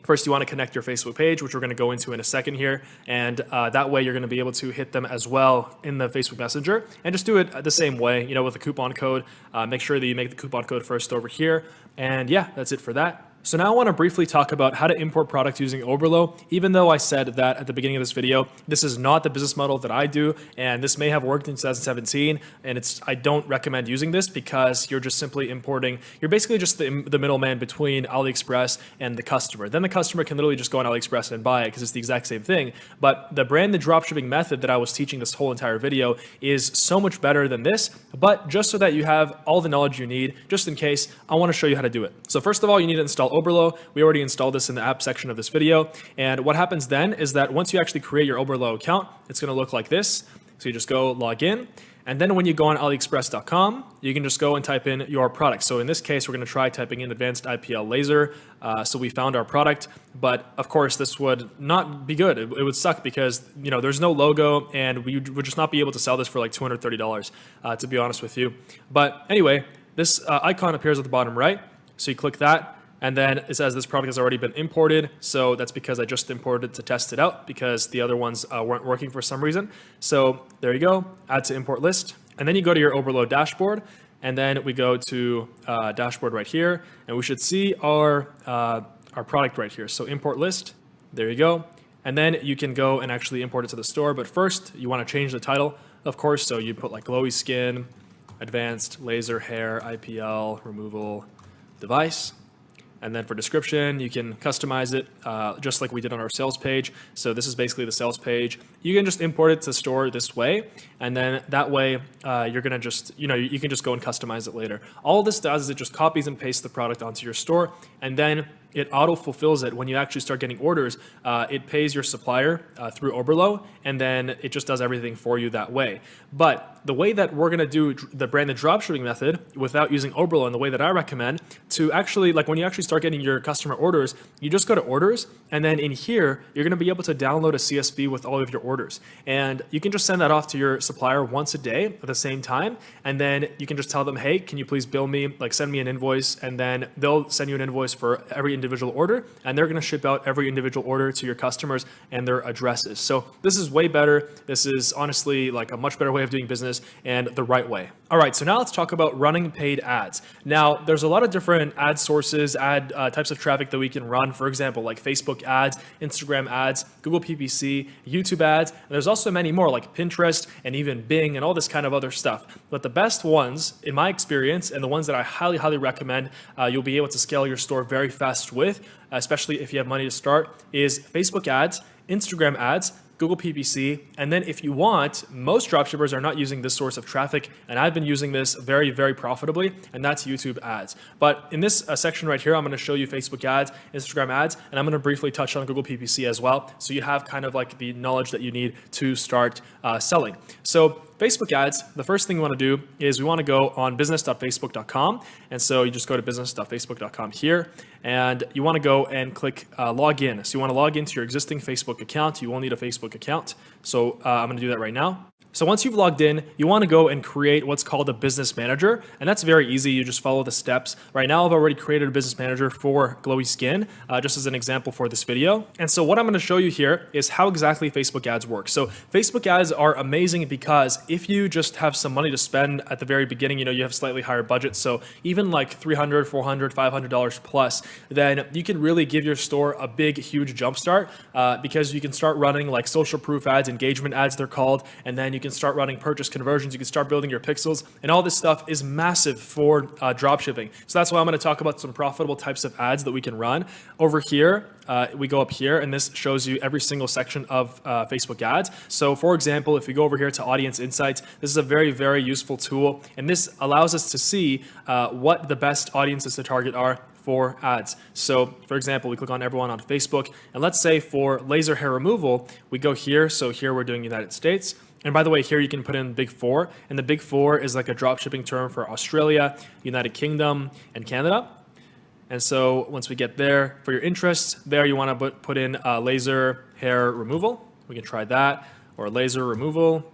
first you want to connect your Facebook page, which we're going to go into in a second here. And that way you're going to be able to hit them as well in the Facebook Messenger. And just do it the same way, with a coupon code. Make sure that you make the coupon code first over here. And yeah, that's it for that. So now I want to briefly talk about how to import products using Oberlo. Even though I said that at the beginning of this video, this is not the business model that I do, and this may have worked in 2017, and I don't recommend using this because you're just simply importing, you're basically just the middleman between AliExpress and the customer. Then the customer can literally just go on AliExpress and buy it because it's the exact same thing. But the branded dropshipping method that I was teaching this whole entire video is so much better than this, but just so that you have all the knowledge you need, just in case, I want to show you how to do it. So first of all, you need to install Oberlo. We already installed this in the app section of this video. And what happens then is that once you actually create your Oberlo account, it's going to look like this. So you just go log in. And then when you go on aliexpress.com, you can just go and type in your product. So in this case, we're going to try typing in advanced IPL laser. So we found our product, but of course this would not be good. It would suck because there's no logo, and we would just not be able to sell this for like $230, to be honest with you. But anyway, this icon appears at the bottom right. So you click that, and then it says this product has already been imported. So that's because I just imported it to test it out because the other ones weren't working for some reason. So there you go, add to import list. And then you go to your Oberlo dashboard, and then we go to dashboard right here, and we should see our product right here. So import list, there you go. And then you can go and actually import it to the store. But first you want to change the title, of course. So you put like glowy skin, advanced laser hair, IPL removal device. And then for description, you can customize it just like we did on our sales page. So this is basically the sales page. You can just import it to store this way. And then that way you're going to just, you can just go and customize it later. All this does is it just copies and pastes the product onto your store. And then it auto fulfills it when you actually start getting orders. It pays your supplier through Oberlo, and then it just does everything for you that way. But the way that we're going to do the branded dropshipping method without using Oberlo, and the way that I recommend to actually, like when you actually start getting your customer orders, you just go to orders, and then in here, you're going to be able to download a CSV with all of your orders. And you can just send that off to your supplier once a day at the same time. And then you can just tell them, hey, can you please bill me, like send me an invoice, and then they'll send you an invoice for every individual order, and they're going to ship out every individual order to your customers and their addresses. So this is way better. This is honestly like a much better way of doing business and the right way. All right, so now let's talk about running paid ads. Now, there's a lot of different ad sources, ad types of traffic that we can run. For example, like Facebook ads, Instagram ads, Google PPC, YouTube ads, and there's also many more like Pinterest and even Bing and all this kind of other stuff. But the best ones, in my experience, and the ones that I highly, highly recommend you'll be able to scale your store very fast with, especially if you have money to start, is Facebook ads, Instagram ads, Google PPC, and then if you want, most dropshippers are not using this source of traffic, and I've been using this very, very profitably, and that's YouTube ads. But in this section right here, I'm going to show you Facebook ads, Instagram ads, and I'm going to briefly touch on Google PPC as well, so you have kind of like the knowledge that you need to start selling. So Facebook ads, the first thing we want to do is we want to go on business.facebook.com. And so you just go to business.facebook.com here, and you want to go and click log in. So you want to log into your existing Facebook account. You will need a Facebook account. So I'm going to do that right now. So once you've logged in, you want to go and create what's called a business manager. And that's very easy. You just follow the steps. Right now, I've already created a business manager for Glowy Skin, just as an example for this video. And so what I'm going to show you here is how exactly Facebook ads work. So Facebook ads are amazing because if you just have some money to spend at the very beginning, you have slightly higher budget. So even like $300, $400, $500 plus, then you can really give your store a big, huge jump start because you can start running like social proof ads, engagement ads, they're called, and then you can start running purchase conversions. You can start building your pixels, and all this stuff is massive for dropshipping. So that's why I'm going to talk about some profitable types of ads that we can run. Over here, we go up here, and this shows you every single section of Facebook ads. So for example, if we go over here to Audience Insights, this is a very, very useful tool, and this allows us to see what the best audiences to target are for ads. So for example, we click on everyone on Facebook, and let's say for laser hair removal, we go here. So here we're doing United States. And by the way, here you can put in Big Four, and the Big Four is like a drop shipping term for Australia, United Kingdom, and Canada. And so once we get there, for your interests, there you want to put in laser hair removal. We can try that, or laser removal,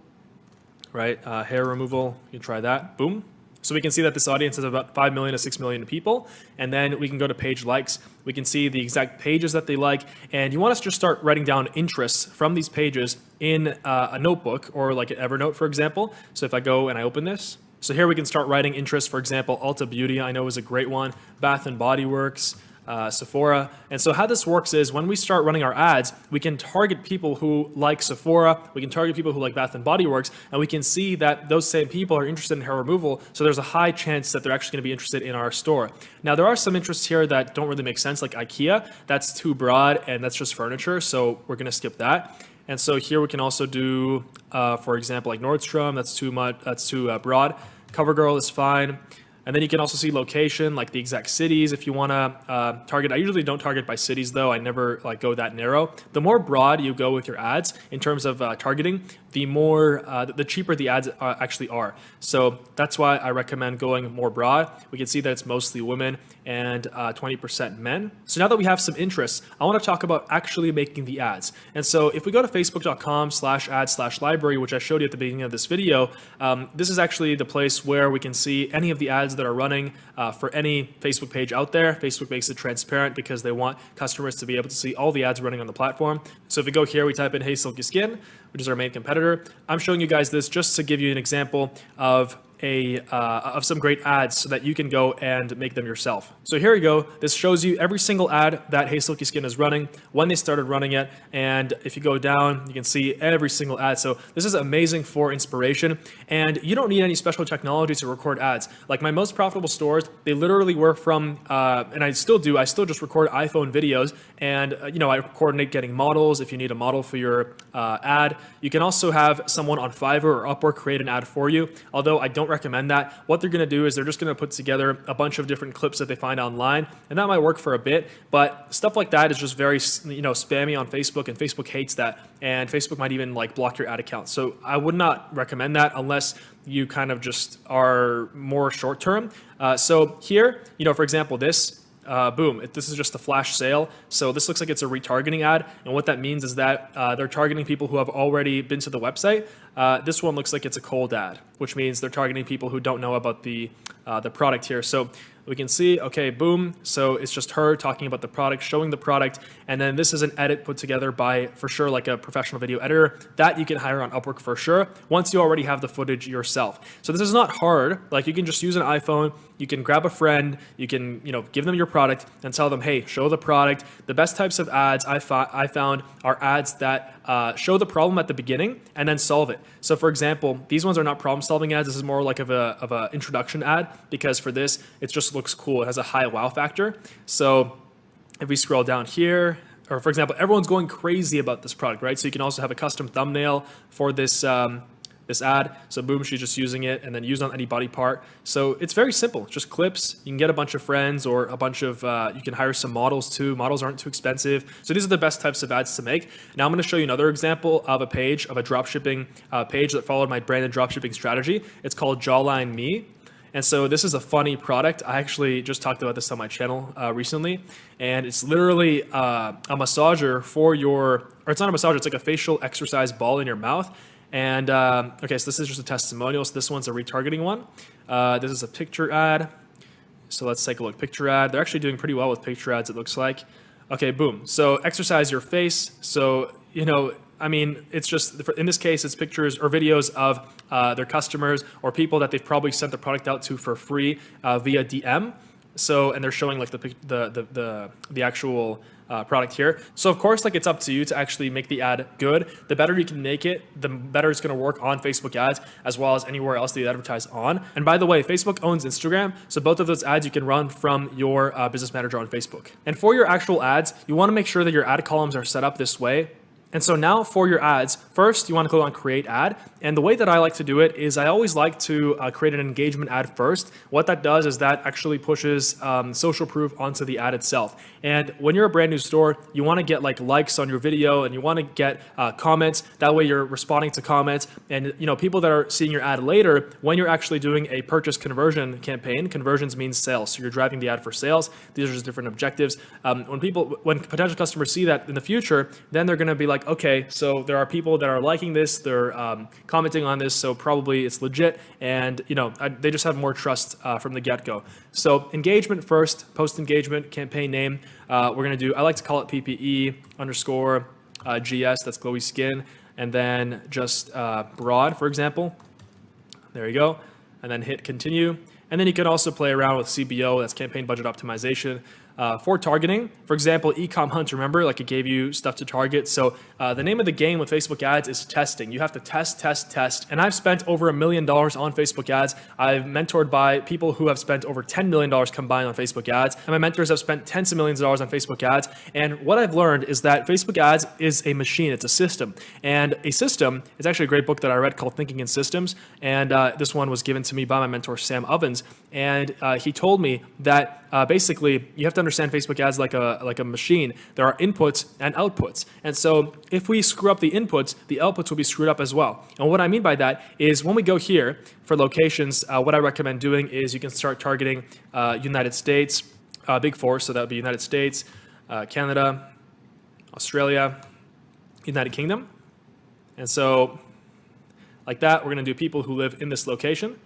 right? Hair removal, you can try that, boom. So we can see that this audience is about 5 million to 6 million people. And then we can go to page likes. We can see the exact pages that they like. And you want us to just start writing down interests from these pages in a notebook or like an Evernote, for example. So if I go and I open this, so here we can start writing interests. For example, Ulta Beauty, I know is a great one. Bath and Body Works, Sephora. And so how this works is when we start running our ads, we can target people who like Sephora, we can target people who like Bath and Body Works, and we can see that those same people are interested in hair removal. So there's a high chance that they're actually going to be interested in our store. Now, there are some interests here that don't really make sense, like IKEA. That's too broad, and that's just furniture. So we're going to skip that. And so here we can also do, for example, like Nordstrom. That's too much. That's too broad. CoverGirl is fine. And then you can also see location, like the exact cities if you want to target. I usually don't target by cities though. I never like go that narrow. The more broad you go with your ads in terms of targeting, the more, the cheaper the ads actually are. So that's why I recommend going more broad. We can see that it's mostly women and 20% men. So now that we have some interests, I want to talk about actually making the ads. And so if we go to facebook.com/ads/library, which I showed you at the beginning of this video, this is actually the place where we can see any of the ads that are running for any Facebook page out there. Facebook makes it transparent because they want customers to be able to see all the ads running on the platform. So if we go here, we type in Hey Silky Skin, which is our main competitor. I'm showing you guys this just to give you an example of some great ads so that you can go and make them yourself. So here we go. This shows you every single ad that Hey Silky Skin is running, when they started running it, and if you go down, you can see every single ad. So this is amazing for inspiration, and you don't need any special technology to record ads. Like my most profitable stores, they literally were from, and I still do, I still just record iPhone videos, and I coordinate getting models if you need a model for your ad. You can also have someone on Fiverr or Upwork create an ad for you, although I don't recommend that. What they're going to do is they're just going to put together a bunch of different clips that they find online, and that might work for a bit, but stuff like that is just very spammy on Facebook, and Facebook hates that, and Facebook might even like block your ad account. So I would not recommend that unless you kind of just are more short term. So here, for example, this boom, this is just a flash sale. So this looks like it's a retargeting ad. And what that means is that they're targeting people who have already been to the website. This one looks like it's a cold ad, which means they're targeting people who don't know about the product here. So we can see, okay, boom. So it's just her talking about the product, showing the product. And then this is an edit put together by, for sure, like a professional video editor that you can hire on Upwork for sure, once you already have the footage yourself. So this is not hard. Like you can just use an iPhone, you can grab a friend, you can, give them your product and tell them, hey, show the product. The best types of ads I found are ads that show the problem at the beginning and then solve it. So for example, these ones are not problem solving ads. This is more like of a introduction ad, because for this, it just looks cool. It has a high wow factor. So if we scroll down here, or for example, everyone's going crazy about this product, right? So you can also have a custom thumbnail for this this ad. So boom, she's just using it and then use on any body part. So it's very simple, just clips. You can get a bunch of friends or a bunch of, you can hire some models too. Models aren't too expensive. So these are the best types of ads to make. Now I'm going to show you another example of a page, of a dropshipping page that followed my branded dropshipping strategy. It's called Jawline Me. And so this is a funny product. I actually just talked about this on my channel recently. And it's literally a massager for your, or it's not a massager, it's like a facial exercise ball in your mouth. And okay, so this is just a testimonial. So this one's a retargeting one. This is a picture ad. So let's take a look. Picture ad. They're actually doing pretty well with picture ads, it looks like. Okay, boom. So exercise your face. So, I mean, it's just, in this case, it's pictures or videos of their customers or people that they've probably sent the product out to for free via DM. So, and they're showing like the actual product here. So of course, like it's up to you to actually make the ad good. The better you can make it, the better it's going to work on Facebook ads as well as anywhere else that you advertise on. And by the way, Facebook owns Instagram. So both of those ads you can run from your business manager on Facebook. And for your actual ads, you want to make sure that your ad columns are set up this way. And so now for your ads, first you want to click on create ad. And the way that I like to do it is I always like to create an engagement ad first. What that does is that actually pushes social proof onto the ad itself. And when you're a brand new store, you want to get like likes on your video and you want to get comments. That way you're responding to comments and people that are seeing your ad later, when you're actually doing a purchase conversion campaign, conversions means sales. So you're driving the ad for sales. These are just different objectives. When potential customers see that in the future, then they're going to be like, okay, so there are people that are liking this, they're commenting on this, so probably it's legit, and they just have more trust from the get-go. So engagement first, post engagement, campaign name. We're gonna do, I like to call it PPE underscore GS, that's glowy skin, and then just broad, for example. There you go, and then hit continue. And then you can also play around with CBO, that's campaign budget optimization. For targeting, for example, Ecom Hunt, remember, like it gave you stuff to target. So the name of the game with Facebook ads is testing. You have to test. And I've spent over $1 million on Facebook ads. I've mentored by people who have spent over $10 million combined on Facebook ads. And my mentors have spent tens of millions of dollars on Facebook ads. And what I've learned is that Facebook ads is a machine. It's a system. And a system is actually a great book that I read called Thinking in Systems. And this one was given to me by my mentor, Sam Ovens. And he told me that basically you have to understand Facebook ads like a machine. There are inputs and outputs. And so if we screw up the inputs, the outputs will be screwed up as well. And what I mean by that is when we go here for locations, what I recommend doing is you can start targeting United States, big four, so that would be United States, Canada, Australia, United Kingdom. And so like that, we're gonna do people who live in this location.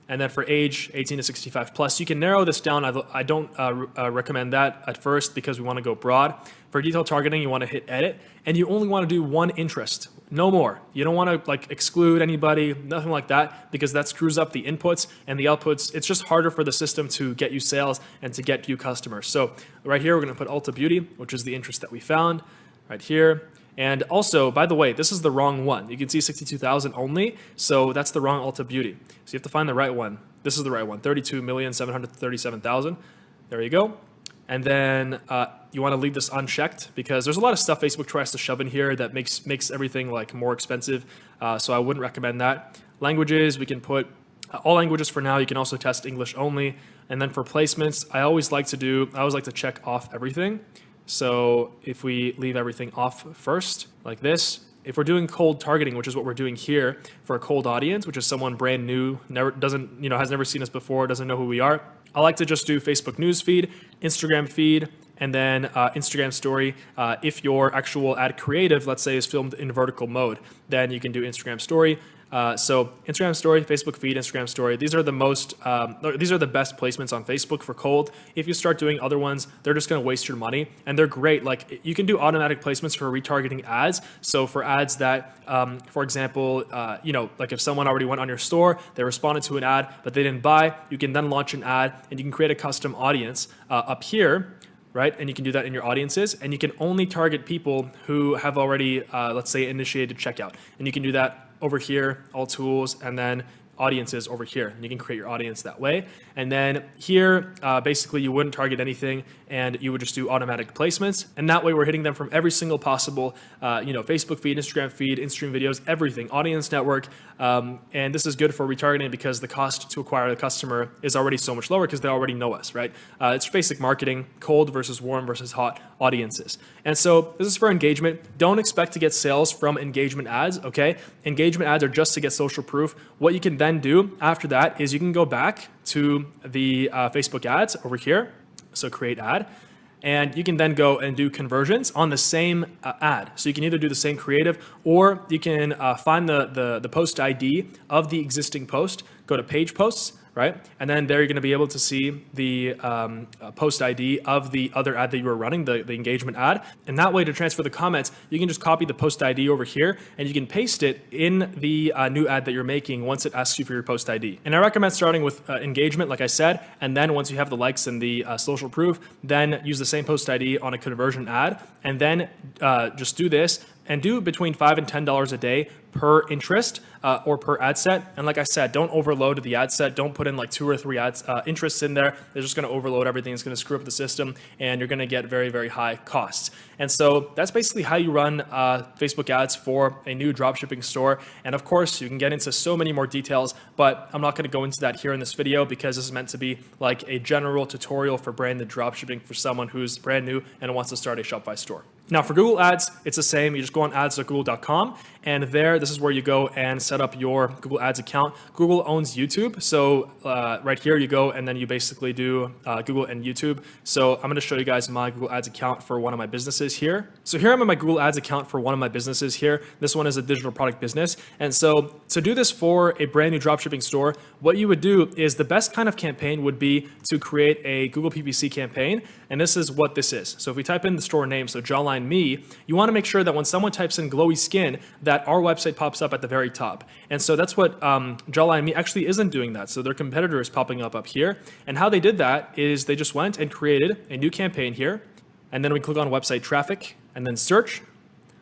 And then for age 18 to 65 plus, you can narrow this down. I don't recommend that at first because we want to go broad. For detailed targeting, you want to hit edit, and you only want to do one interest, no more. You don't want to like exclude anybody, nothing like that, because that screws up the inputs and the outputs. It's just harder for the system to get you sales and to get you customers. So right here, we're going to put Ulta Beauty, which is the interest that we found right here. And also, by the way, this is the wrong one. You can see 62,000 only, so that's the wrong Ulta Beauty. So you have to find the right one. This is the right one, 32,737,000. There you go. And then you want to leave this unchecked because there's a lot of stuff Facebook tries to shove in here that makes everything like more expensive. So I wouldn't recommend that. Languages, we can put all languages for now. You can also test English only. And then for placements, I always like to check off everything. So if we leave everything off first, like this, if we're doing cold targeting, which is what we're doing here for a cold audience, which is someone brand new, has never seen us before, doesn't know who we are, I like to just do Facebook news feed, Instagram feed, and then Instagram story. If your actual ad creative, let's say, is filmed in vertical mode, then you can do Instagram story. So Instagram story, Facebook feed, Instagram story. These are the best placements on Facebook for cold. If you start doing other ones, they're just going to waste your money, and they're great. Like you can do automatic placements for retargeting ads. So for ads that, for example, like if someone already went on your store, they responded to an ad, but they didn't buy, you can then launch an ad, and you can create a custom audience up here. Right? And you can do that in your audiences, and you can only target people who have already, let's say, initiated checkout. And you can do that over here, all tools, and then audiences over here. And you can create your audience that way. And then here, basically you wouldn't target anything and you would just do automatic placements. And that way we're hitting them from every single possible, Facebook feed, Instagram feed, in-stream videos, everything, audience network. And this is good for retargeting because the cost to acquire the customer is already so much lower because they already know us, right? It's basic marketing, cold versus warm versus hot audiences. And so this is for engagement. Don't expect to get sales from engagement ads, okay? Engagement ads are just to get social proof. What you can then do after that is you can go back to the Facebook ads over here. So create ad. and you can then go and do conversions on the same ad. So you can either do the same creative, or you can find the post ID of the existing post, go to page posts, right? And then there you're going to be able to see the post ID of the other ad that you were running, the engagement ad. And that way, to transfer the comments, you can just copy the post ID over here and you can paste it in the new ad that you're making once it asks you for your post ID. And I recommend starting with engagement, like I said, and then once you have the likes and the social proof, then use the same post ID on a conversion ad, and then just do this and do between $5 and $10 a day per interest or per ad set. And like I said, don't overload the ad set. Don't put in like 2 or 3 ads interests in there. They're just going to overload everything. It's going to screw up the system, and you're going to get very, very high costs. And so that's basically how you run Facebook ads for a new dropshipping store. And of course, you can get into so many more details, but I'm not going to go into that here in this video because this is meant to be like a general tutorial for branded dropshipping for someone who's brand new and wants to start a Shopify store. Now for Google Ads, it's the same. You just go on ads.google.com, and there, this is where you go and set up your Google Ads account. Google owns YouTube, so right here you go and then you basically do Google and YouTube. So I'm going to show you guys my Google Ads account for one of my businesses here. So here I'm in my Google Ads account for one of my businesses here. This one is a digital product business. And so to do this for a brand new dropshipping store, what you would do is the best kind of campaign would be to create a Google PPC campaign. And this is what this is. So if we type in the store name, so Jawline Me, you want to make sure that when someone types in glowy skin, that our website pops up at the very top. And so that's what Jawline Me actually isn't doing that. So their competitor is popping up here. And how they did that is they just went and created a new campaign here. And then we click on website traffic and then search.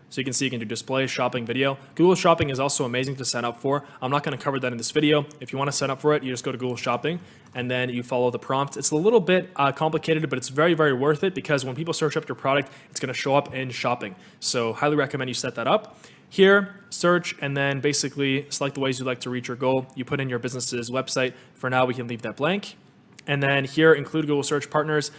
So you can see you can do display, shopping, video. Google Shopping is also amazing to sign up for. I'm not going to cover that in this video. If you want to sign up for it, you just go to Google Shopping and then you follow the prompt. It's a little bit complicated, but it's very, very worth it because when people search up your product, it's going to show up in shopping. So highly recommend you set that up. Here, search, and then basically select the ways you'd like to reach your goal. You put in your business's website. For now, we can leave that blank. And then here, include Google Search Partners.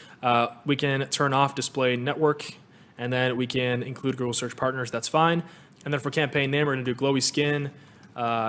We can turn off display network, and then we can include Google Search Partners. That's fine. And then for campaign name, we're going to do glowy skin,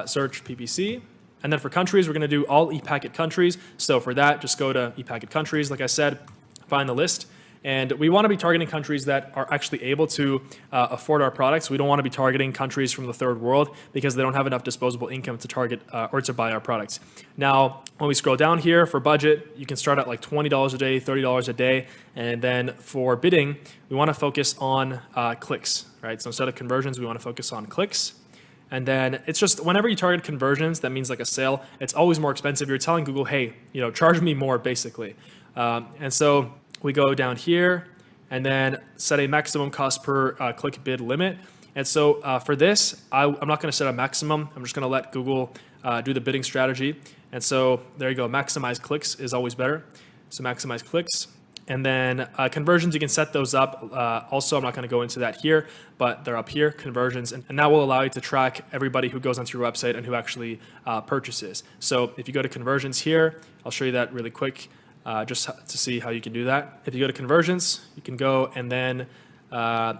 search PPC. And then for countries, we're going to do all ePacket countries. So for that, just go to ePacket countries. Like I said, find the list. And we want to be targeting countries that are actually able to afford our products. We don't want to be targeting countries from the third world because they don't have enough disposable income to target or to buy our products. Now, when we scroll down here for budget, you can start at like $20 a day, $30 a day. And then for bidding, we want to focus on clicks, right? So instead of conversions, we want to focus on clicks. And then it's just whenever you target conversions, that means like a sale, it's always more expensive. You're telling Google, hey, charge me more basically. And so we go down here and then set a maximum cost per click bid limit. And so for this, I'm not going to set a maximum. I'm just going to let Google do the bidding strategy. And so there you go. Maximize clicks is always better. So maximize clicks. And then conversions, you can set those up. Also, I'm not going to go into that here, but they're up here, conversions. And that will allow you to track everybody who goes onto your website and who actually purchases. So if you go to conversions here, I'll show you that really quick. Just to see how you can do that. If you go to conversions, you can go and then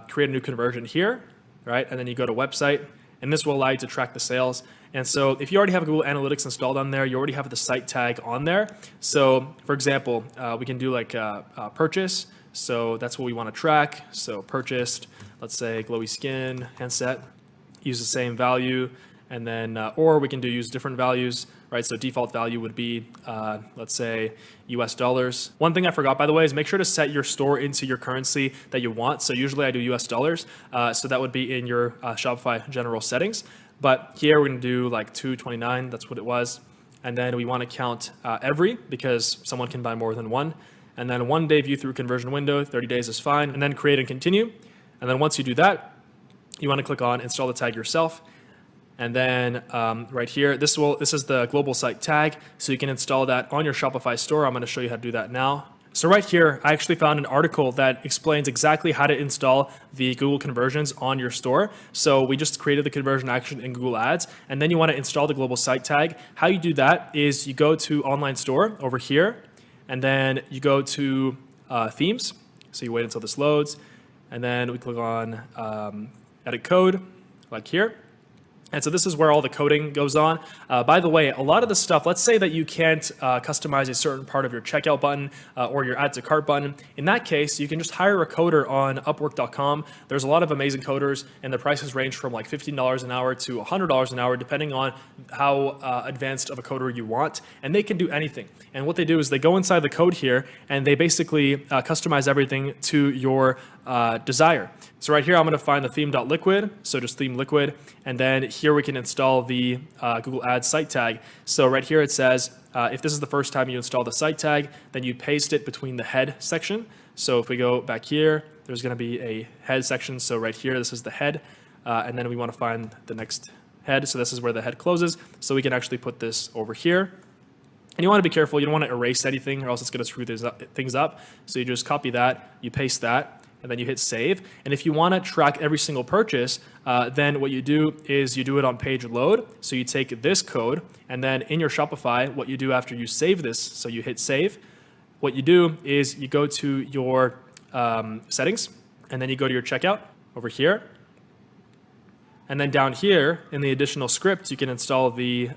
create a new conversion here, right? And then you go to website, and this will allow you to track the sales. And so if you already have Google Analytics installed on there, you already have the site tag on there. So for example, we can do like purchase. So that's what we want to track. So purchased, let's say glowy skin, handset, use the same value. And then, or we can use different values, right? So default value would be, let's say, US dollars. One thing I forgot, by the way, is make sure to set your store into your currency that you want. So usually I do US dollars. So that would be in your Shopify general settings. But here we're going to do like 229. That's what it was. And then we want to count every because someone can buy more than one. And then 1 day view through conversion window, 30 days is fine. And then create and continue. And then once you do that, you want to click on install the tag yourself. And then right here, this is the global site tag. So you can install that on your Shopify store. I'm going to show you how to do that now. So right here, I actually found an article that explains exactly how to install the Google conversions on your store. So we just created the conversion action in Google Ads, and then you want to install the global site tag. How you do that is you go to online store over here, and then you go to themes. So you wait until this loads, and then we click on edit code, like here. And so this is where all the coding goes on. By the way, a lot of the stuff, let's say that you can't customize a certain part of your checkout button or your add to cart button. In that case, you can just hire a coder on Upwork.com. There's a lot of amazing coders, and the prices range from like $15 an hour to $100 an hour, depending on how advanced of a coder you want. And they can do anything. And what they do is they go inside the code here, and they basically customize everything to your desire. So right here, I'm going to find the theme.liquid, so just theme liquid, and then here we can install the Google Ads site tag. So right here it says, if this is the first time you install the site tag, then you paste it between the head section. So if we go back here, there's going to be a head section. So right here, this is the head, and then we want to find the next head. So this is where the head closes. So we can actually put this over here. And you want to be careful. You don't want to erase anything or else it's going to screw things up. So you just copy that, you paste that, and then you hit save. And if you want to track every single purchase, then what you do is you do it on page load. So you take this code, and then in your Shopify, what you do after you save this, so you hit save, what you do is you go to your settings, and then you go to your checkout over here. And then down here in the additional script, you can install the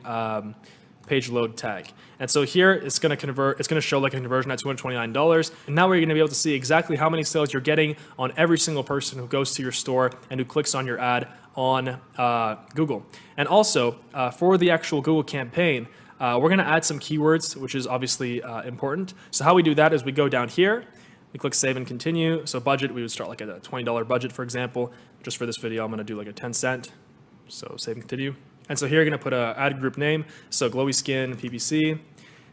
page load tag. And so here it's going to convert, it's going to show like a conversion at $229. And now we're going to be able to see exactly how many sales you're getting on every single person who goes to your store and who clicks on your ad on Google. And also for the actual Google campaign, we're going to add some keywords, which is obviously important. So how we do that is we go down here, we click save and continue. So budget, we would start like at a $20 budget, for example. Just for this video, I'm going to do like a 10 cent. So save and continue. And so here you're going to put an ad group name, so glowy skin, PPC.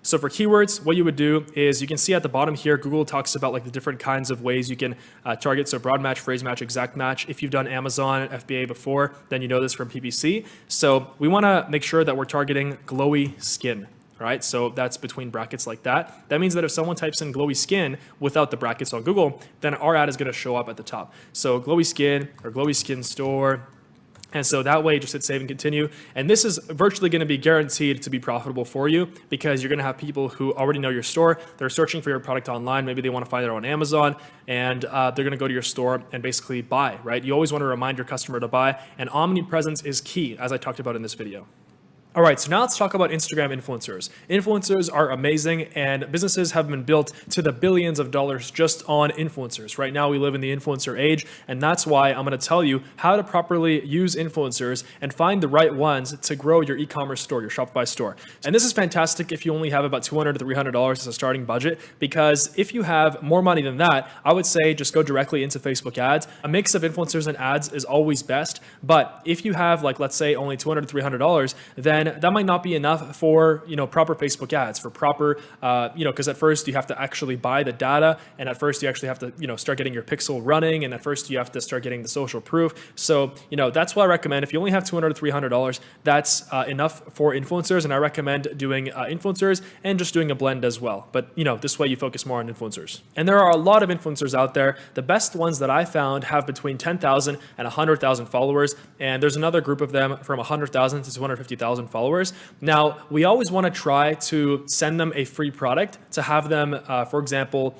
So for keywords, what you would do is you can see at the bottom here, Google talks about like the different kinds of ways you can target. So broad match, phrase match, exact match. If you've done Amazon FBA before, then you know this from PPC. So we want to make sure that we're targeting glowy skin. Right, so that's between brackets like that. That means that if someone types in glowy skin without the brackets on Google, then our ad is going to show up at the top. So glowy skin or glowy skin store. And so that way, just hit save and continue. And this is virtually going to be guaranteed to be profitable for you because you're going to have people who already know your store. They're searching for your product online. Maybe they want to find it on Amazon, and they're going to go to your store and basically buy, right? You always want to remind your customer to buy, and omnipresence is key, as I talked about in this video. All right, so now let's talk about Instagram influencers. Influencers are amazing, and businesses have been built to the billions of dollars just on influencers. Right now, we live in the influencer age, and that's why I'm gonna tell you how to properly use influencers and find the right ones to grow your e-commerce store, your Shopify store. And this is fantastic if you only have about $200 to $300 as a starting budget, because if you have more money than that, I would say just go directly into Facebook ads. A mix of influencers and ads is always best, but if you have, like, let's say only $200 to $300, then that might not be enough for, proper Facebook ads, for proper, because at first you have to actually buy the data, and at first you actually have to, start getting your pixel running, and at first you have to start getting the social proof. So, that's why I recommend if you only have $200 to $300, that's enough for influencers, and I recommend doing influencers and just doing a blend as well. But, this way you focus more on influencers. And there are a lot of influencers out there. The best ones that I found have between 10,000 and 100,000 followers, and there's another group of them from 100,000 to 250,000 followers. Now, we always want to try to send them a free product to have them, for example,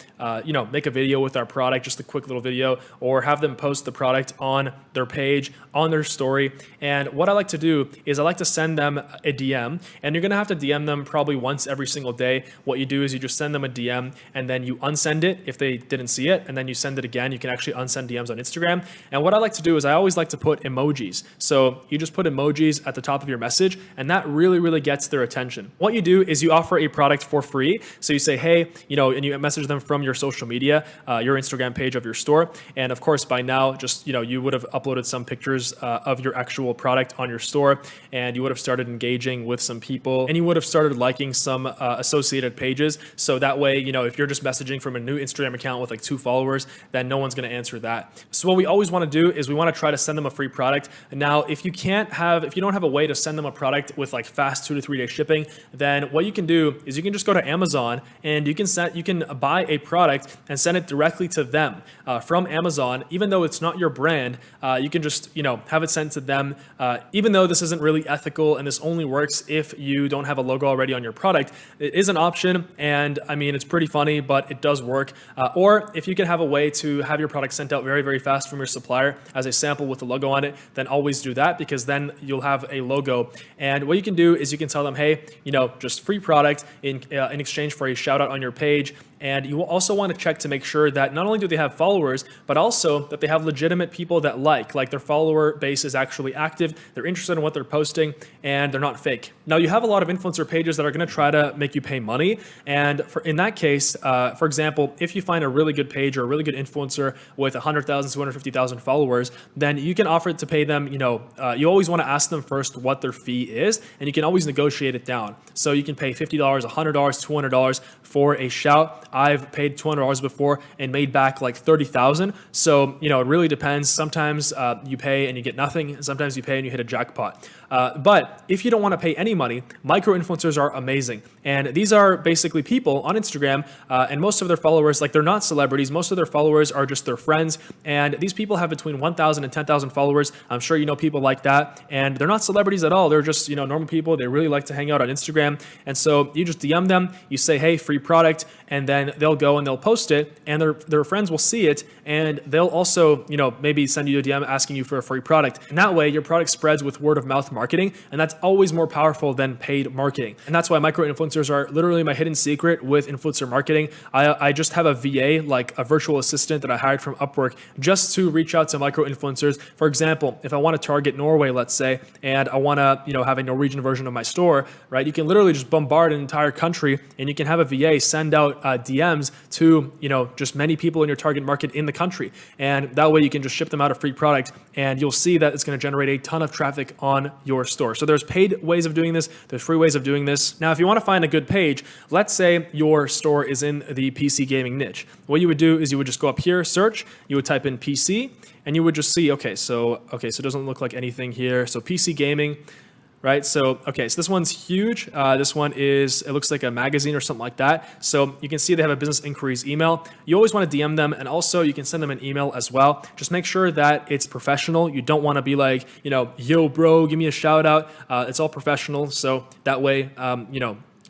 make a video with our product, just a quick little video, or have them post the product on their page, on their story. And what I like to do is I like to send them a DM, and you're going to have to DM them probably once every single day. What you do is you just send them a DM, and then you unsend it if they didn't see it, and then you send it again. You can actually unsend DMs on Instagram. And what I like to do is I always like to put emojis. So you just put emojis at the top of your message, and that really gets their attention. What you do is you offer a product for free. So you say, hey, and you message them from your social media, your Instagram page of your store. And of course, by now, just, you would have uploaded some pictures of your actual product on your store, and you would have started engaging with some people, and you would have started liking some associated pages. So that way, if you're just messaging from a new Instagram account with like 2 followers, then no one's going to answer that. So what we always want to do is we want to try to send them a free product. And now, if you don't have a way to send them a product with like fast 2 to 3 day shipping, then what you can do is you can just go to Amazon and you can buy a product and send it directly to them from Amazon. Even though it's not your brand, you can just have it sent to them. Even though this isn't really ethical and this only works if you don't have a logo already on your product, it is an option, and I mean, it's pretty funny, but it does work. Or if you can have a way to have your product sent out very, very fast from your supplier as a sample with the logo on it, then always do that, because then you'll have a logo. And what you can do is you can tell them, hey, just free product in exchange for a shout out on your page. And you will also want to check to make sure that not only do they have followers, but also that they have legitimate people that like their follower base is actually active, they're interested in what they're posting, and they're not fake. Now, you have a lot of influencer pages that are going to try to make you pay money. And in that case, for example, if you find a really good page or a really good influencer with 100,000, 250,000 followers, then you can offer to pay them, you always want to ask them first what their fee is, and you can always negotiate it down. So you can pay $50, $100, $200 for a shout. I've paid $200 before and made back like 30,000. So, it really depends. Sometimes you pay and you get nothing. Sometimes you pay and you hit a jackpot. But if you don't want to pay any money, micro-influencers are amazing. And these are basically people on Instagram, and most of their followers, they're not celebrities. Most of their followers are just their friends. And these people have between 1,000 and 10,000 followers. I'm sure you know people like that. And they're not celebrities at all. They're just, normal people. They really like to hang out on Instagram. And so you just DM them, you say, hey, free product, and then they'll go and they'll post it, and their friends will see it, and they'll also, maybe send you a DM asking you for a free product. And that way your product spreads with word of mouth marketing, and that's always more powerful than paid marketing. And that's why micro-influencers are literally my hidden secret with influencer marketing. I just have a VA, like a virtual assistant that I hired from Upwork, just to reach out to micro-influencers. For example, if I want to target Norway, let's say, and I want to, have a Norwegian version of my store, right? You can literally just bombard an entire country, and you can have a VA send out DMs to, just many people in your target market in the country. And that way you can just ship them out a free product, and you'll see that it's going to generate a ton of traffic on your store. So there's paid ways of doing this. There's free ways of doing this. Now, if you want to find a good page, let's say your store is in the PC gaming niche. What you would do is you would just go up here, search, you would type in PC, and you would just see, so it doesn't look like anything here. So PC gaming. Right. So, so this one's huge. This one it looks like a magazine or something like that. So you can see they have a business inquiries email. You always want to DM them, and also you can send them an email as well. Just make sure that it's professional. You don't want to be like, yo, bro, give me a shout out. It's all professional. So that way,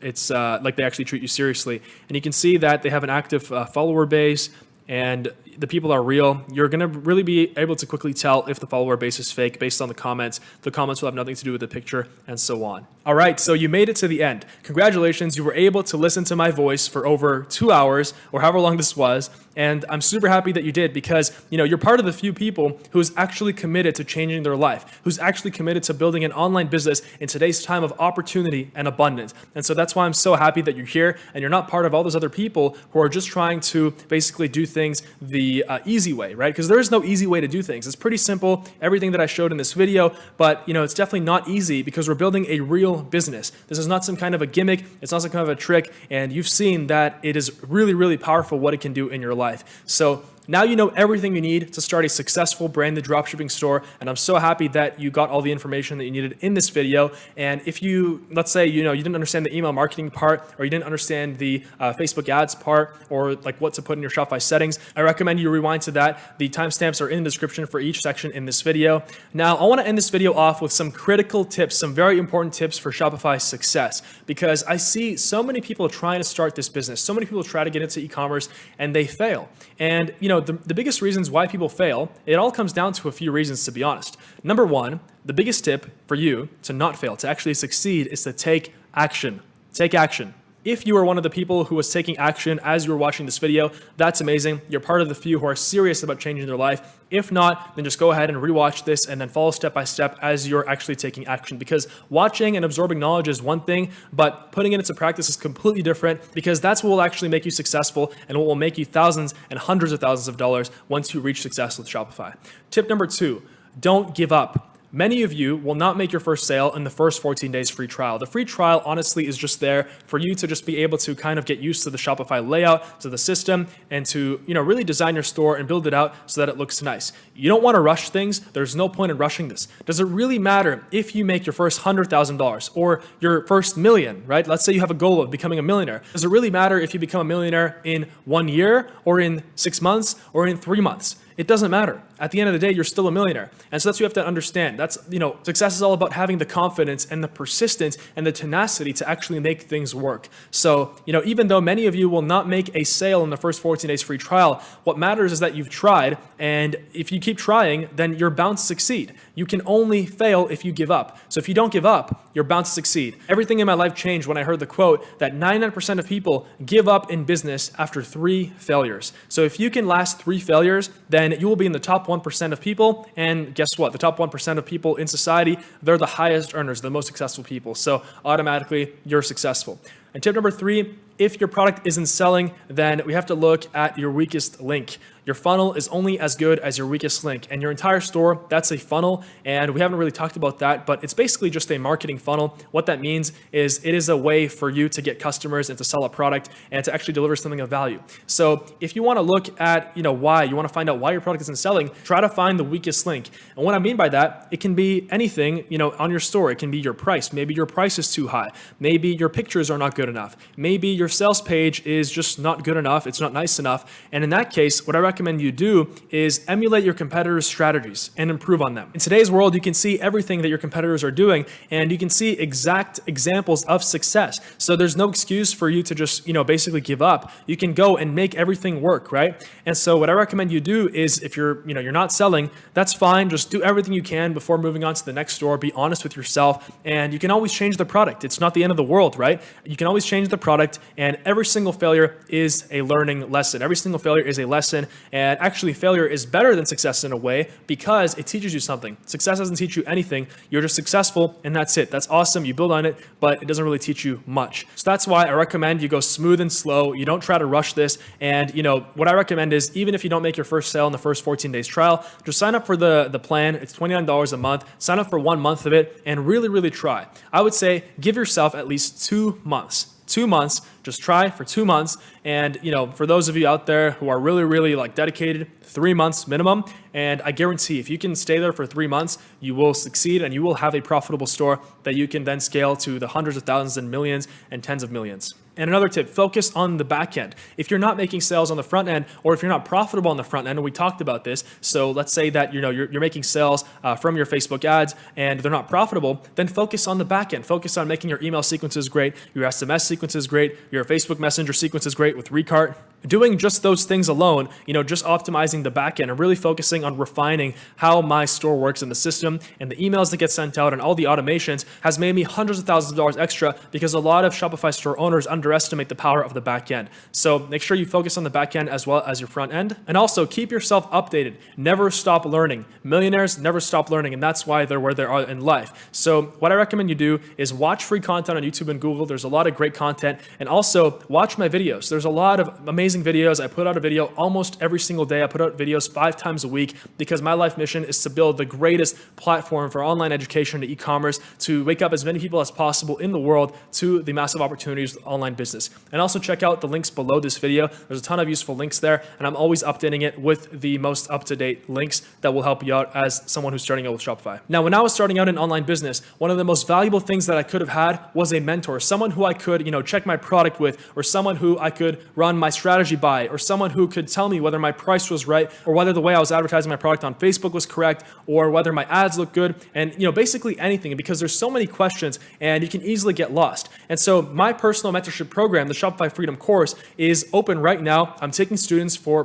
it's like they actually treat you seriously. And you can see that they have an active follower base, and the people are real. You're going to really be able to quickly tell if the follower base is fake based on the comments. The comments will have nothing to do with the picture, and so on. All right, so you made it to the end. Congratulations, you were able to listen to my voice for over 2 hours, or however long this was, and I'm super happy that you did, because you're part of the few people who's actually committed to changing their life, who's actually committed to building an online business in today's time of opportunity and abundance. And so that's why I'm so happy that you're here, and you're not part of all those other people who are just trying to basically do things the easy way, right? Because there is no easy way to do things. It's pretty simple, everything that I showed in this video, but it's definitely not easy, because we're building a real business. This is not some kind of a gimmick. It's not some kind of a trick. And you've seen that it is really, really powerful what it can do in your life. So now you know everything you need to start a successful branded dropshipping store, and I'm so happy that you got all the information that you needed in this video. And if let's say, you didn't understand the email marketing part, or you didn't understand the Facebook ads part, or like what to put in your Shopify settings, I recommend you rewind to that. The timestamps are in the description for each section in this video. Now, I want to end this video off with some critical tips, some very important tips for Shopify success, because I see so many people trying to start this business. So many people try to get into e-commerce and they fail. And, the biggest reasons why people fail, it all comes down to a few reasons, to be honest. Number one, the biggest tip for you to not fail, to actually succeed, is to take action. Take action. If you are one of the people who was taking action as you were watching this video, that's amazing. You're part of the few who are serious about changing their life. If not, then just go ahead and rewatch this and then follow step by step as you're actually taking action. Because watching and absorbing knowledge is one thing, but putting it into practice is completely different, because that's what will actually make you successful and what will make you thousands and hundreds of thousands of dollars once you reach success with Shopify. Tip number two, don't give up. Many of you will not make your first sale in the first 14 days free trial. The free trial honestly is just there for you to just be able to kind of get used to the Shopify layout, to the system, and to really design your store and build it out so that it looks nice. You don't want to rush things. There's no point in rushing this. Does it really matter if you make your first $100,000 or your first million, right? Let's say you have a goal of becoming a millionaire. Does it really matter if you become a millionaire in 1 year or in 6 months or in 3 months? It doesn't matter. At the end of the day, you're still a millionaire. And so that's what you have to understand. That's, success is all about having the confidence and the persistence and the tenacity to actually make things work. So, even though many of you will not make a sale in the first 14 days free trial, what matters is that you've tried. And if you keep trying, then you're bound to succeed. You can only fail if you give up. So if you don't give up, you're bound to succeed. Everything in my life changed when I heard the quote that 99% of people give up in business after 3 failures. So if you can last 3 failures, then you will be in the top 1% of people. And guess what? The top 1% of people in society, they're the highest earners, the most successful people. So automatically you're successful. And tip number 3, if your product isn't selling, then we have to look at your weakest link. Your funnel is only as good as your weakest link, and your entire store, that's a funnel. And we haven't really talked about that, but it's basically just a marketing funnel. What that means is it is a way for you to get customers and to sell a product and to actually deliver something of value. So if you want to look at, why you want to find out why your product isn't selling, try to find the weakest link. And what I mean by that, it can be anything, on your store. It can be your price. Maybe your price is too high. Maybe your pictures are not good enough. Maybe your sales page is just not good enough. It's not nice enough. And in that case, what I recommend you do is emulate your competitors' strategies and improve on them. In today's world, you can see everything that your competitors are doing, and you can see exact examples of success. So there's no excuse for you to just, basically give up. You can go and make everything work, right? And so what I recommend you do is if you're not selling, that's fine. Just do everything you can before moving on to the next store. Be honest with yourself, and you can always change the product. It's not the end of the world, right? You can always change the product, and every single failure is a learning lesson. Every single failure is a lesson, and actually failure is better than success in a way because it teaches you something. Success doesn't teach you anything. You're just successful, and that's it. That's awesome. You build on it, but it doesn't really teach you much. So that's why I recommend you go smooth and slow. You don't try to rush this. And what I recommend is even if you don't make your first sale in the first 14 days trial, just sign up for the plan. It's $29 a month. Sign up for 1 month of it and really, really try. I would say give yourself at least 2 months. 2 months, just try for 2 months. And, for those of you out there who are really, really dedicated, 3 months minimum. And I guarantee if you can stay there for 3 months, you will succeed and you will have a profitable store that you can then scale to the hundreds of thousands and millions and tens of millions. And another tip, focus on the back end. If you're not making sales on the front end, or if you're not profitable on the front end, and we talked about this, so let's say that you're making sales from your Facebook ads and they're not profitable, then focus on the back end. Focus on making your email sequences great, your SMS sequences great, your Facebook Messenger sequences great with Recart. Doing just those things alone, just optimizing the back end and really focusing on refining how my store works in the system and the emails that get sent out and all the automations has made me hundreds of thousands of dollars extra because a lot of Shopify store owners underestimate the power of the back end. So make sure you focus on the back end as well as your front end. And also keep yourself updated. Never stop learning. Millionaires never stop learning, and that's why they're where they are in life. So what I recommend you do is watch free content on YouTube and Google. There's a lot of great content. And also watch my videos. There's a lot of amazing videos. I put out a video almost every single day. I put out videos 5 times a week because my life mission is to build the greatest platform for online education to e-commerce, to wake up as many people as possible in the world to the massive opportunities with online business. And also check out the links below this video. There's a ton of useful links there, and I'm always updating it with the most up-to-date links that will help you out as someone who's starting out with Shopify. Now, when I was starting out in online business, one of the most valuable things that I could have had was a mentor, someone who I could, check my product with, or someone who I could run my strategy by, or someone who could tell me whether my price was right, or whether the way I was advertising my product on Facebook was correct, or whether my ads look good, and basically anything, because there's so many questions and you can easily get lost. And so my personal mentorship program, the Shopify Freedom course, is open right now. I'm taking students for